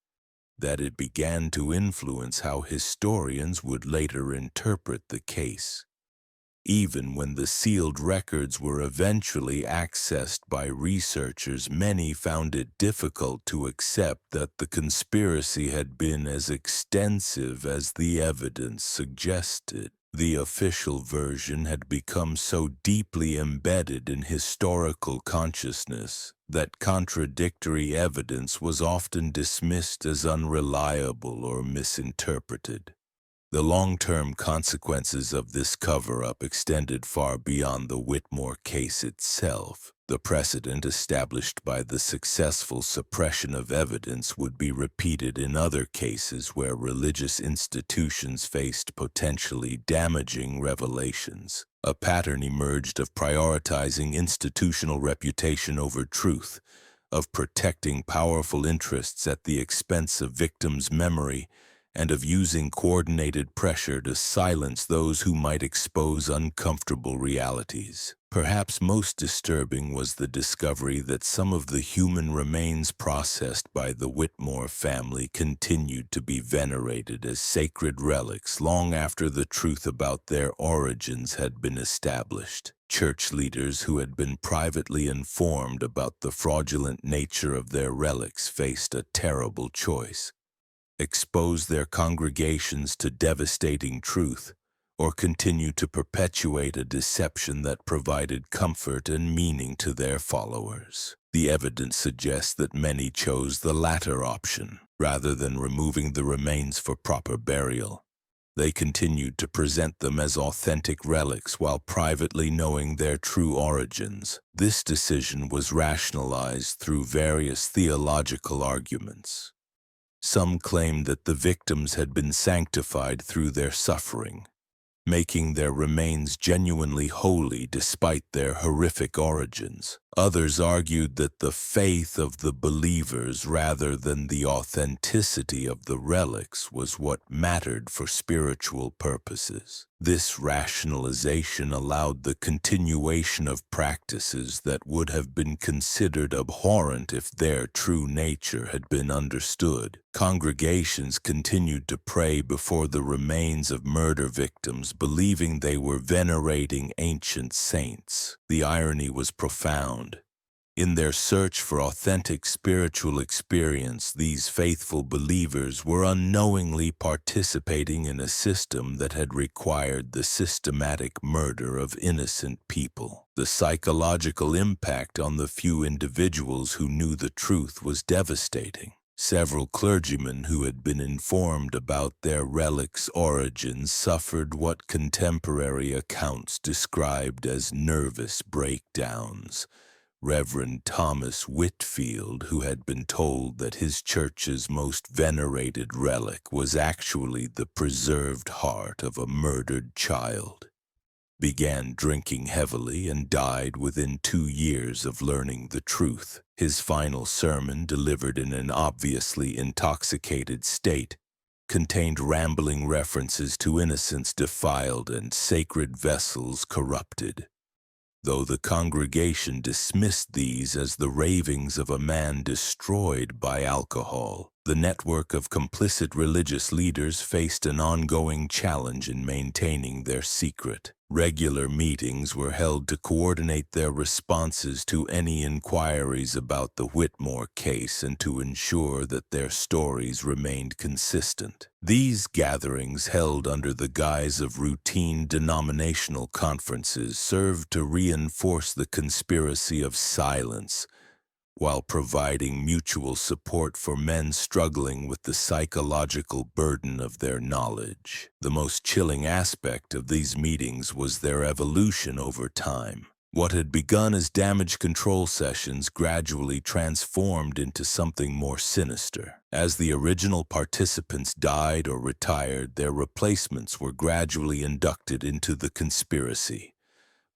that it began to influence how historians would later interpret the case. Even when the sealed records were eventually accessed by researchers, many found it difficult to accept that the conspiracy had been as extensive as the evidence suggested. The official version had become so deeply embedded in historical consciousness that contradictory evidence was often dismissed as unreliable or misinterpreted. The long-term consequences of this cover-up extended far beyond the Whitmore case itself. The precedent established by the successful suppression of evidence would be repeated in other cases where religious institutions faced potentially damaging revelations. A pattern emerged of prioritizing institutional reputation over truth, of protecting powerful interests at the expense of victims' memory, and of using coordinated pressure to silence those who might expose uncomfortable realities. Perhaps most disturbing was the discovery that some of the human remains processed by the Whitmore family continued to be venerated as sacred relics long after the truth about their origins had been established. Church leaders who had been privately informed about the fraudulent nature of their relics faced a terrible choice: expose their congregations to devastating truth, or continue to perpetuate a deception that provided comfort and meaning to their followers. The evidence suggests that many chose the latter option. Rather than removing the remains for proper burial, they continued to present them as authentic relics while privately knowing their true origins. This decision was rationalized through various theological arguments. Some claimed that the victims had been sanctified through their suffering, making their remains genuinely holy despite their horrific origins. Others argued that the faith of the believers rather than the authenticity of the relics was what mattered for spiritual purposes. This rationalization allowed the continuation of practices that would have been considered abhorrent if their true nature had been understood. Congregations continued to pray before the remains of murder victims, believing they were venerating ancient saints. The irony was profound. In their search for authentic spiritual experience, these faithful believers were unknowingly participating in a system that had required the systematic murder of innocent people. The psychological impact on the few individuals who knew the truth was devastating. Several clergymen who had been informed about their relics' origins suffered what contemporary accounts described as nervous breakdowns. Reverend Thomas Whitfield, who had been told that his church's most venerated relic was actually the preserved heart of a murdered child, began drinking heavily and died within 2 years of learning the truth. His final sermon, delivered in an obviously intoxicated state, contained rambling references to innocents defiled and sacred vessels corrupted. Though the congregation dismissed these as the ravings of a man destroyed by alcohol, the network of complicit religious leaders faced an ongoing challenge in maintaining their secret. Regular meetings were held to coordinate their responses to any inquiries about the Whitmore case and to ensure that their stories remained consistent. These gatherings, held under the guise of routine denominational conferences, served to reinforce the conspiracy of silence, while providing mutual support for men struggling with the psychological burden of their knowledge. The most chilling aspect of these meetings was their evolution over time. What had begun as damage control sessions gradually transformed into something more sinister. As the original participants died or retired, their replacements were gradually inducted into the conspiracy,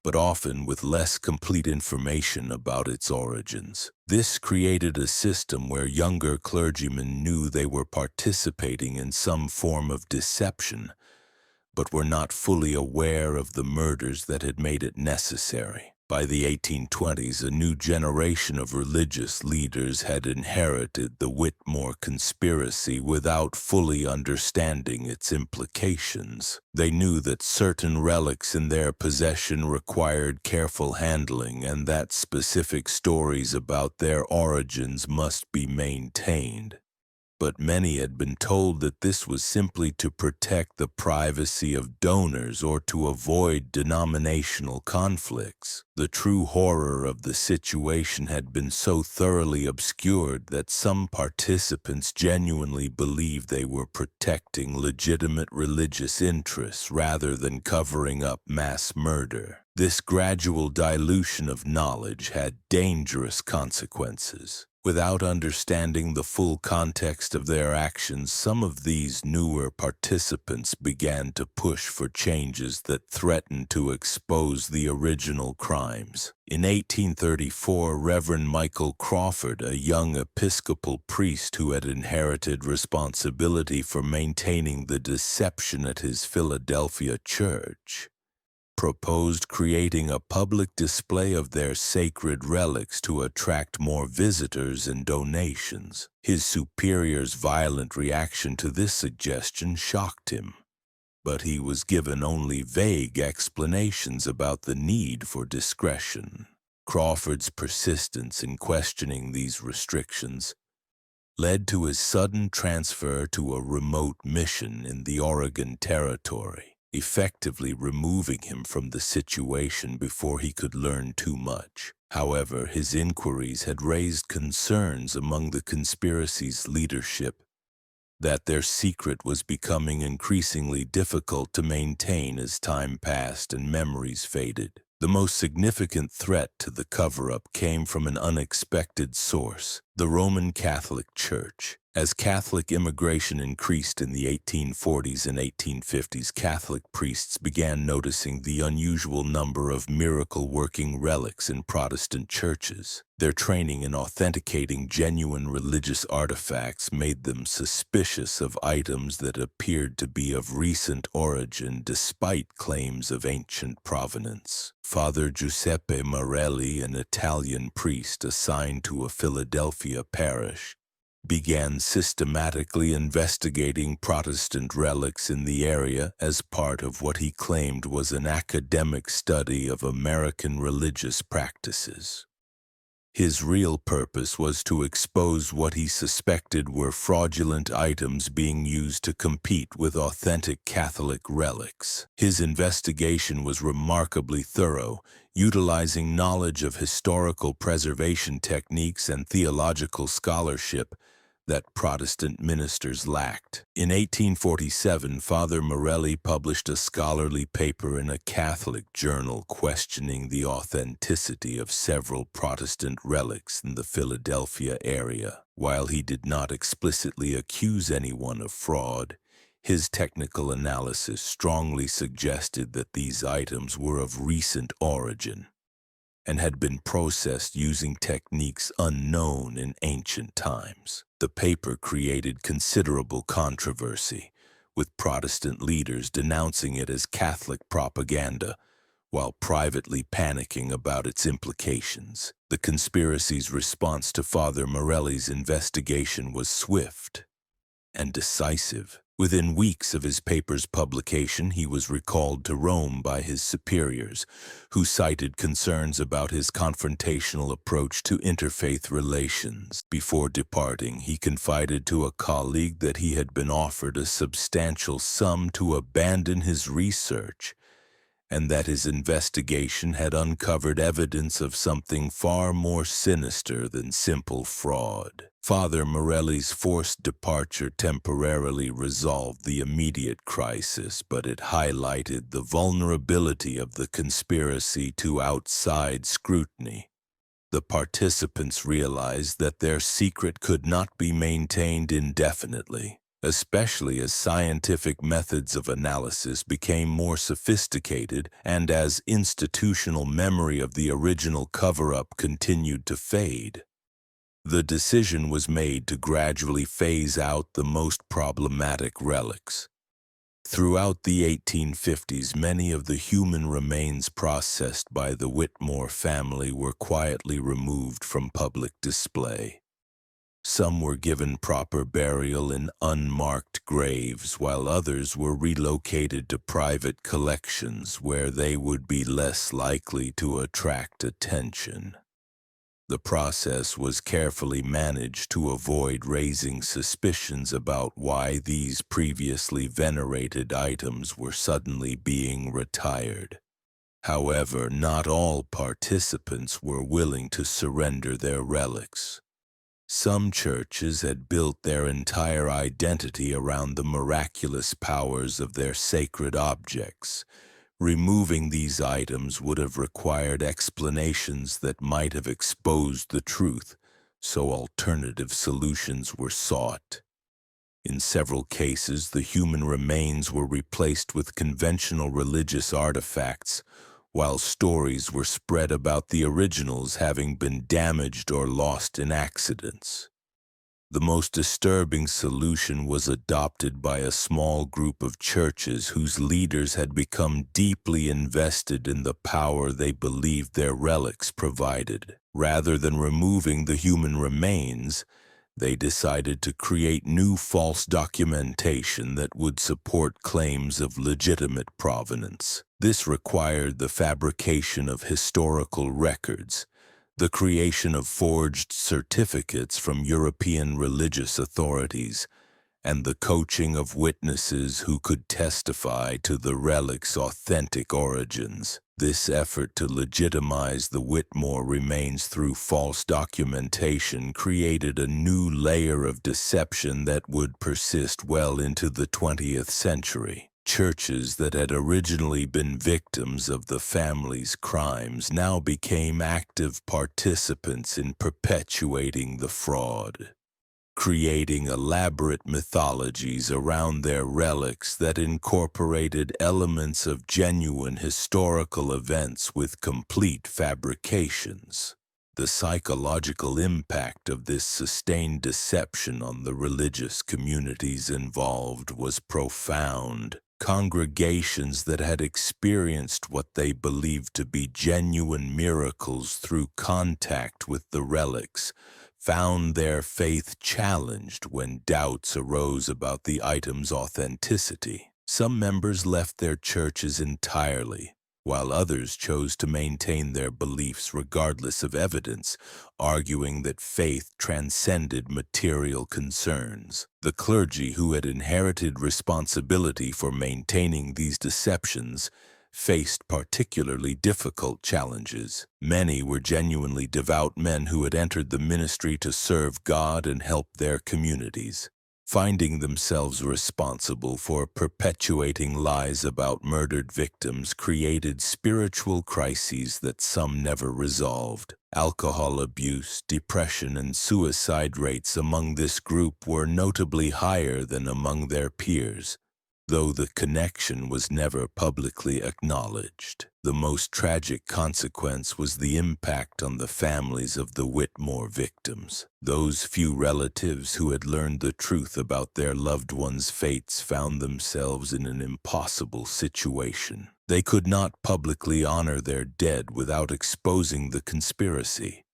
but often with less complete information about its origins. This created a system where younger clergymen knew they were participating in some form of deception, but were not fully aware of the murders that had made it necessary. By the 1820s, a new generation of religious leaders had inherited the Whitmore conspiracy without fully understanding its implications. They knew that certain relics in their possession required careful handling and that specific stories about their origins must be maintained. But many had been told that this was simply to protect the privacy of donors or to avoid denominational conflicts. The true horror of the situation had been so thoroughly obscured that some participants genuinely believed they were protecting legitimate religious interests rather than covering up mass murder. This gradual dilution of knowledge had dangerous consequences. Without understanding the full context of their actions, some of these newer participants began to push for changes that threatened to expose the original crimes. In 1834, Reverend Michael Crawford, a young Episcopal priest who had inherited responsibility for maintaining the deception at his Philadelphia church, proposed creating a public display of their sacred relics to attract more visitors and donations. His superior's violent reaction to this suggestion shocked him, but he was given only vague explanations about the need for discretion. Crawford's persistence in questioning these restrictions led to his sudden transfer to a remote mission in the Oregon Territory, effectively removing him from the situation before he could learn too much. However, his inquiries had raised concerns among the conspiracy's leadership that their secret was becoming increasingly difficult to maintain as time passed and memories faded. The most significant threat to the cover-up came from an unexpected source: the Roman Catholic Church. As Catholic immigration increased in the 1840s and 1850s, Catholic priests began noticing the unusual number of miracle-working relics in Protestant churches. Their training in authenticating genuine religious artifacts made them suspicious of items that appeared to be of recent origin despite claims of ancient provenance. Father Giuseppe Morelli, an Italian priest assigned to a Philadelphia parish, began systematically investigating Protestant relics in the area as part of what he claimed was an academic study of American religious practices. His real purpose was to expose what he suspected were fraudulent items being used to compete with authentic Catholic relics. His investigation was remarkably thorough, utilizing knowledge of historical preservation techniques and theological scholarship that Protestant ministers lacked. In 1847, Father Morelli published a scholarly paper in a Catholic journal questioning the authenticity of several Protestant relics in the Philadelphia area. While he did not explicitly accuse anyone of fraud, his technical analysis strongly suggested that these items were of recent origin and had been processed using techniques unknown in ancient times. The paper created considerable controversy, with Protestant leaders denouncing it as Catholic propaganda, while privately panicking about its implications. The conspiracy's response to Father Morelli's investigation was swift and decisive. Within weeks of his paper's publication, he was recalled to Rome by his superiors, who cited concerns about his confrontational approach to interfaith relations. Before departing, he confided to a colleague that he had been offered a substantial sum to abandon his research, and that his investigation had uncovered evidence of something far more sinister than simple fraud. Father Morelli's forced departure temporarily resolved the immediate crisis, but it highlighted the vulnerability of the conspiracy to outside scrutiny. The participants realized that their secret could not be maintained indefinitely, especially as scientific methods of analysis became more sophisticated and as institutional memory of the original cover-up continued to fade. The decision was made to gradually phase out the most problematic relics. Throughout the 1850s, many of the human remains processed by the Whitmore family were quietly removed from public display. Some were given proper burial in unmarked graves, while others were relocated to private collections where they would be less likely to attract attention. The process was carefully managed to avoid raising suspicions about why these previously venerated items were suddenly being retired. However, not all participants were willing to surrender their relics. Some churches had built their entire identity around the miraculous powers of their sacred objects. Removing these items would have required explanations that might have exposed the truth, so alternative solutions were sought. In several cases, the human remains were replaced with conventional religious artifacts, while stories were spread about the originals having been damaged or lost in accidents. The most disturbing solution was adopted by a small group of churches whose leaders had become deeply invested in the power they believed their relics provided. Rather than removing the human remains, they decided to create new false documentation that would support claims of legitimate provenance. This required the fabrication of historical records, the creation of forged certificates from European religious authorities, and the coaching of witnesses who could testify to the relic's authentic origins. This effort to legitimize the Whitmore remains through false documentation created a new layer of deception that would persist well into the 20th century. Churches that had originally been victims of the family's crimes now became active participants in perpetuating the fraud, creating elaborate mythologies around their relics that incorporated elements of genuine historical events with complete fabrications. The psychological impact of this sustained deception on the religious communities involved was profound. Congregations that had experienced what they believed to be genuine miracles through contact with the relics found their faith challenged when doubts arose about the item's authenticity. Some members left their churches entirely, while others chose to maintain their beliefs regardless of evidence, arguing that faith transcended material concerns. The clergy, who had inherited responsibility for maintaining these deceptions, faced particularly difficult challenges. Many were genuinely devout men who had entered the ministry to serve God and help their communities. Finding themselves responsible for perpetuating lies about murdered victims created spiritual crises that some never resolved. Alcohol abuse, depression, and suicide rates among this group were notably higher than among their peers, though the connection was never publicly acknowledged. The most tragic consequence was the impact on the families of the Whitmore victims. Those few relatives who had learned the truth about their loved ones' fates found themselves in an impossible situation. They could not publicly honor their dead without exposing the conspiracy,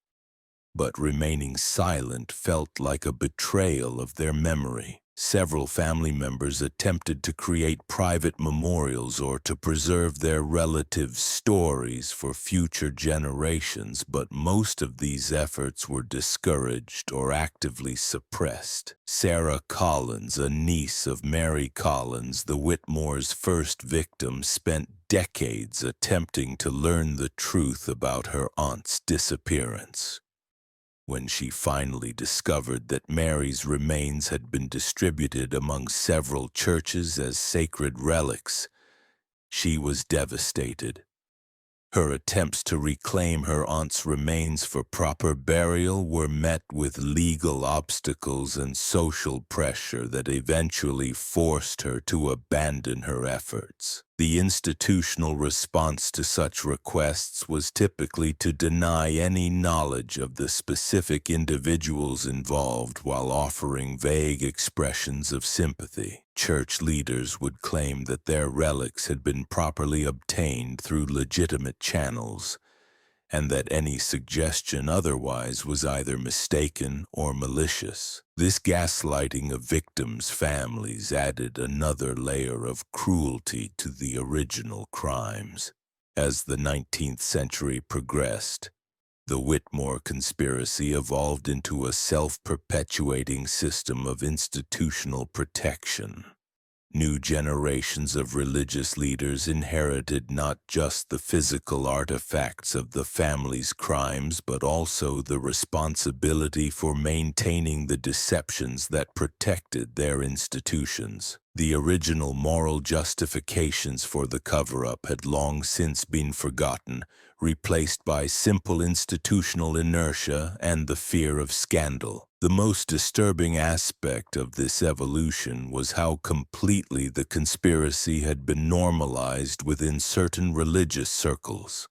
but remaining silent felt like a betrayal of their memory. Several family members attempted to create private memorials or to preserve their relatives' stories for future generations, but most of these efforts were discouraged or actively suppressed. Sarah Collins, a niece of Mary Collins, the Whitmore's first victim, spent decades attempting to learn the truth about her aunt's disappearance. When she finally discovered that Mary's remains had been distributed among several churches as sacred relics, she was devastated. Her attempts to reclaim her aunt's remains for proper burial were met with legal obstacles and social pressure that eventually forced her to abandon her efforts. The institutional response to such requests was typically to deny any knowledge of the specific individuals involved while offering vague expressions of sympathy. Church leaders would claim that their relics had been properly obtained through legitimate channels, and that any suggestion otherwise was either mistaken or malicious. This gaslighting of victims' families added another layer of cruelty to the original crimes. As the 19th century progressed, the Whitmore conspiracy evolved into a self-perpetuating system of institutional protection. New generations of religious leaders inherited not just the physical artifacts of the family's crimes, but also the responsibility for maintaining the deceptions that protected their institutions. The original moral justifications for the cover-up had long since been forgotten, replaced by simple institutional inertia and the fear of scandal. The most disturbing aspect of this evolution was how completely the conspiracy had been normalized within certain religious circles.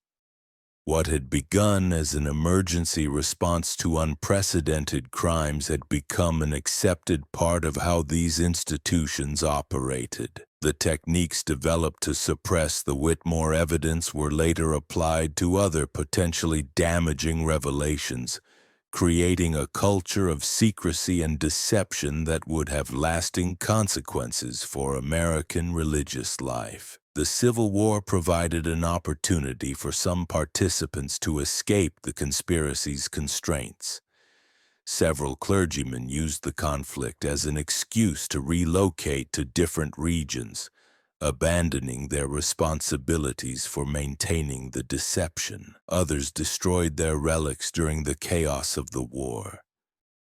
What had begun as an emergency response to unprecedented crimes had become an accepted part of how these institutions operated. The techniques developed to suppress the Whitmore evidence were later applied to other potentially damaging revelations, creating a culture of secrecy and deception that would have lasting consequences for American religious life. The Civil War provided an opportunity for some participants to escape the conspiracy's constraints. Several clergymen used the conflict as an excuse to relocate to different regions, abandoning their responsibilities for maintaining the deception. Others destroyed their relics during the chaos of the war,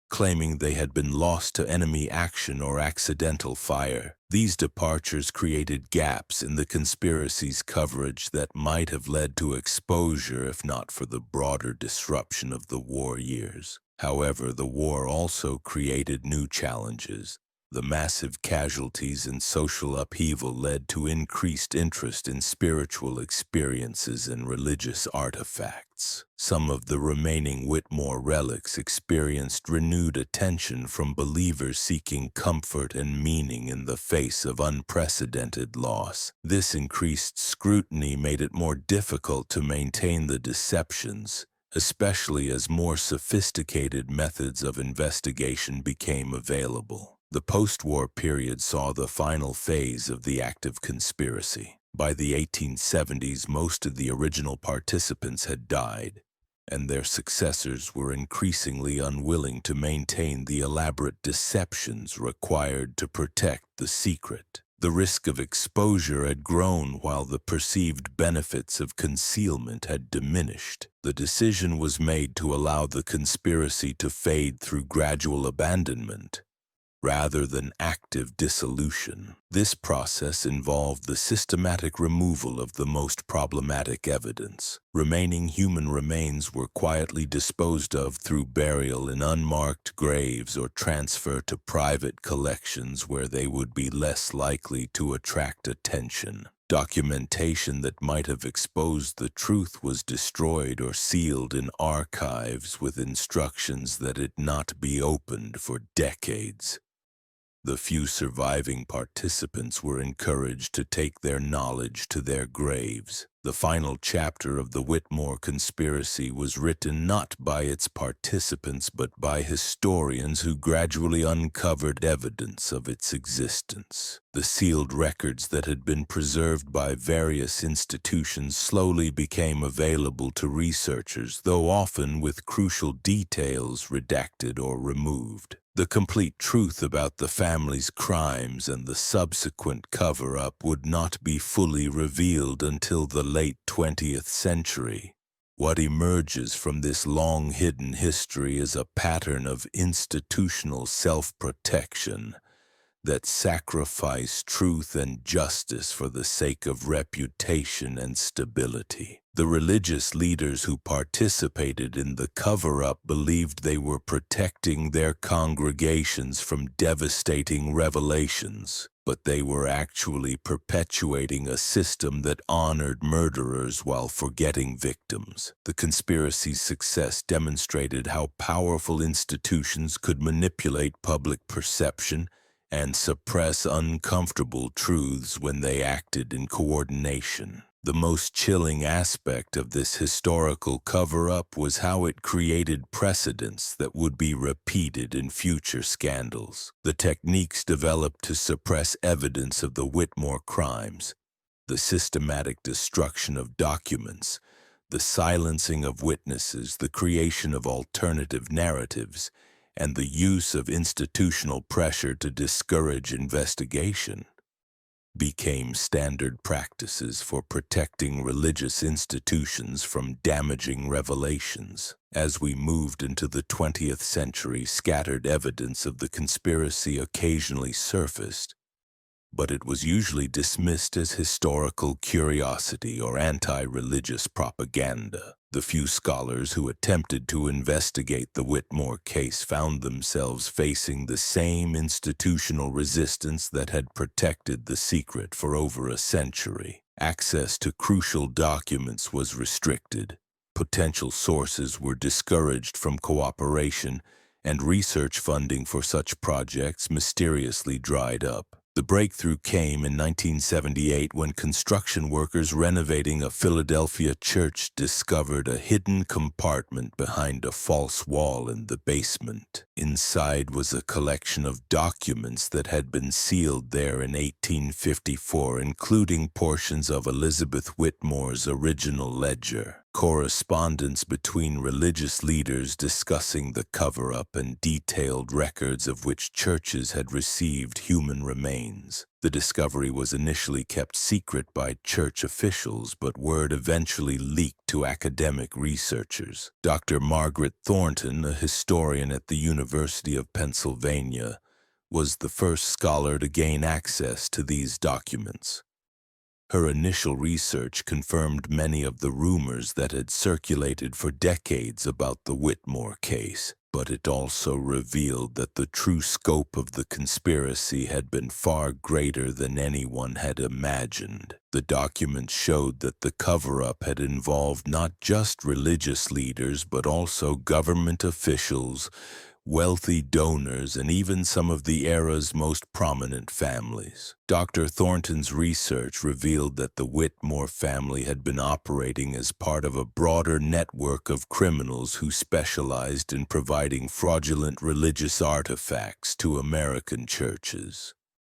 claiming they had been lost to enemy action or accidental fire. These departures created gaps in the conspiracy's coverage that might have led to exposure if not for the broader disruption of the war years. However, the war also created new challenges. The massive casualties and social upheaval led to increased interest in spiritual experiences and religious artifacts. Some of the remaining Whitmore relics experienced renewed attention from believers seeking comfort and meaning in the face of unprecedented loss. This increased scrutiny made it more difficult to maintain the deceptions, especially as more sophisticated methods of investigation became available. The post-war period saw the final phase of the active conspiracy. By the 1870s, most of the original participants had died, and their successors were increasingly unwilling to maintain the elaborate deceptions required to protect the secret. The risk of exposure had grown while the perceived benefits of concealment had diminished. The decision was made to allow the conspiracy to fade through gradual abandonment, rather than active dissolution. This process involved the systematic removal of the most problematic evidence. Remaining human remains were quietly disposed of through burial in unmarked graves or transfer to private collections where they would be less likely to attract attention. Documentation that might have exposed the truth was destroyed or sealed in archives with instructions that it not be opened for decades. The few surviving participants were encouraged to take their knowledge to their graves. The final chapter of the Whitmore conspiracy was written not by its participants but by historians who gradually uncovered evidence of its existence. The sealed records that had been preserved by various institutions slowly became available to researchers, though often with crucial details redacted or removed. The complete truth about the family's crimes and the subsequent cover-up would not be fully revealed until the late 20th century. What emerges from this long-hidden history is a pattern of institutional self-protection that sacrifice truth and justice for the sake of reputation and stability. The religious leaders who participated in the cover-up believed they were protecting their congregations from devastating revelations, but they were actually perpetuating a system that honored murderers while forgetting victims. The conspiracy's success demonstrated how powerful institutions could manipulate public perception and suppress uncomfortable truths when they acted in coordination. The most chilling aspect of this historical cover-up was how it created precedents that would be repeated in future scandals. The techniques developed to suppress evidence of the Whitmore crimes, the systematic destruction of documents, the silencing of witnesses, the creation of alternative narratives, and the use of institutional pressure to discourage investigation became standard practices for protecting religious institutions from damaging revelations. As we moved into the 20th century, scattered evidence of the conspiracy occasionally surfaced, but it was usually dismissed as historical curiosity or anti-religious propaganda. The few scholars who attempted to investigate the Whitmore case found themselves facing the same institutional resistance that had protected the secret for over a century. Access to crucial documents was restricted, potential sources were discouraged from cooperation, and research funding for such projects mysteriously dried up. The breakthrough came in 1978 when construction workers renovating a Philadelphia church discovered a hidden compartment behind a false wall in the basement. Inside was a collection of documents that had been sealed there in 1854, including portions of Elizabeth Whitmore's original ledger. Correspondence between religious leaders discussing the cover-up and detailed records of which churches had received human remains. The discovery was initially kept secret by church officials, but word eventually leaked to academic researchers. Dr. Margaret Thornton, a historian at the University of Pennsylvania, was the first scholar to gain access to these documents. Her initial research confirmed many of the rumors that had circulated for decades about the Whitmore case, but it also revealed that the true scope of the conspiracy had been far greater than anyone had imagined. The documents showed that the cover-up had involved not just religious leaders but also government officials, wealthy donors, and even some of the era's most prominent families. Dr. Thornton's research revealed that the Whitmore family had been operating as part of a broader network of criminals who specialized in providing fraudulent religious artifacts to American churches.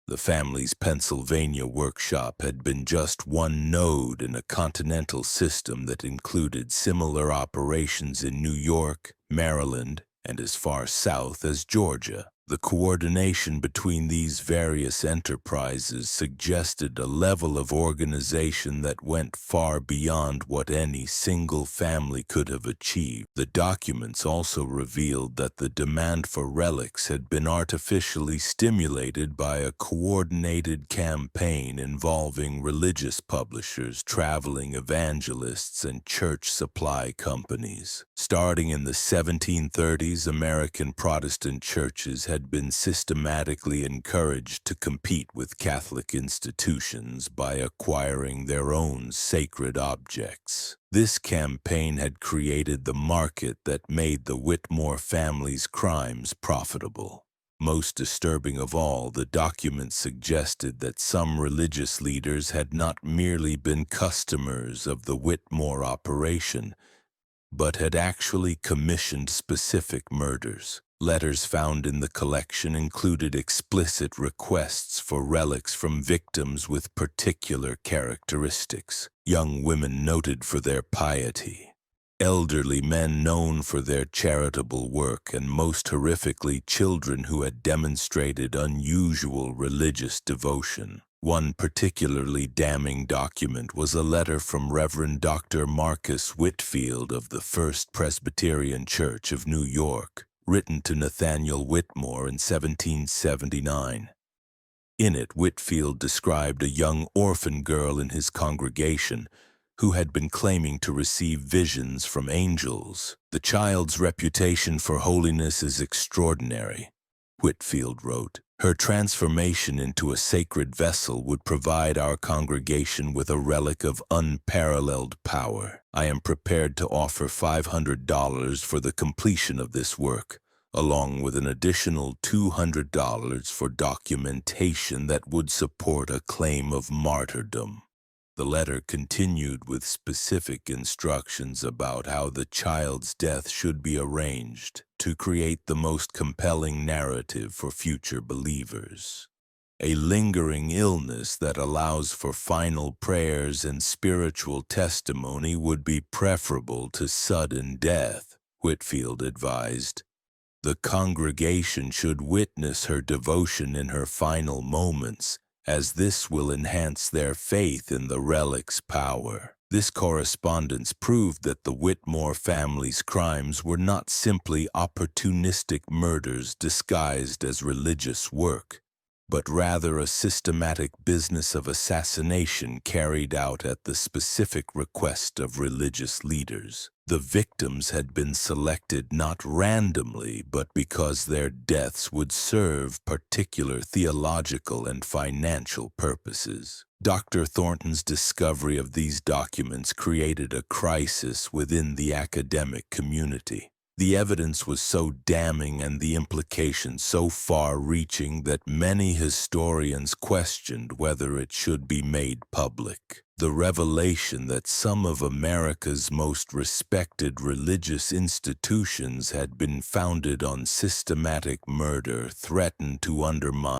The family's Pennsylvania workshop had been just one node in a continental system that included similar operations in New York, Maryland, and as far south as Georgia. The coordination between these various enterprises suggested a level of organization that went far beyond what any single family could have achieved. The documents also revealed that the demand for relics had been artificially stimulated by a coordinated campaign involving religious publishers, traveling evangelists, and church supply companies. Starting in the 1730s, American Protestant churches had been systematically encouraged to compete with Catholic institutions by acquiring their own sacred objects. This campaign had created the market that made the Whitmore family's crimes profitable. Most disturbing of all, the documents suggested that some religious leaders had not merely been customers of the Whitmore operation, but had actually commissioned specific murders. Letters found in the collection included explicit requests for relics from victims with particular characteristics: young women noted for their piety, elderly men known for their charitable work, and most horrifically, children who had demonstrated unusual religious devotion. One particularly damning document was a letter from Reverend Dr. Marcus Whitfield of the First Presbyterian Church of New York, written to Nathaniel Whitmore in 1779. In it, Whitfield described a young orphan girl in his congregation who had been claiming to receive visions from angels. "The child's reputation for holiness is extraordinary," Whitfield wrote. "Her transformation into a sacred vessel would provide our congregation with a relic of unparalleled power. I am prepared to offer $500 for the completion of this work, along with an additional $200 for documentation that would support a claim of martyrdom." The letter continued with specific instructions about how the child's death should be arranged to create the most compelling narrative for future believers. A lingering illness that allows for final prayers and spiritual testimony would be preferable to sudden death, Whitfield advised. The congregation should witness her devotion in her final moments, as this will enhance their faith in the relic's power. This correspondence proved that the Whitmore family's crimes were not simply opportunistic murders disguised as religious work, but rather a systematic business of assassination carried out at the specific request of religious leaders. The victims had been selected not randomly, but because their deaths would serve particular theological and financial purposes. Dr. Thornton's discovery of these documents created a crisis within the academic community. The evidence was so damning and the implications so far-reaching that many historians questioned whether it should be made public. The revelation that some of America's most respected religious institutions had been founded on systematic murder threatened to undermine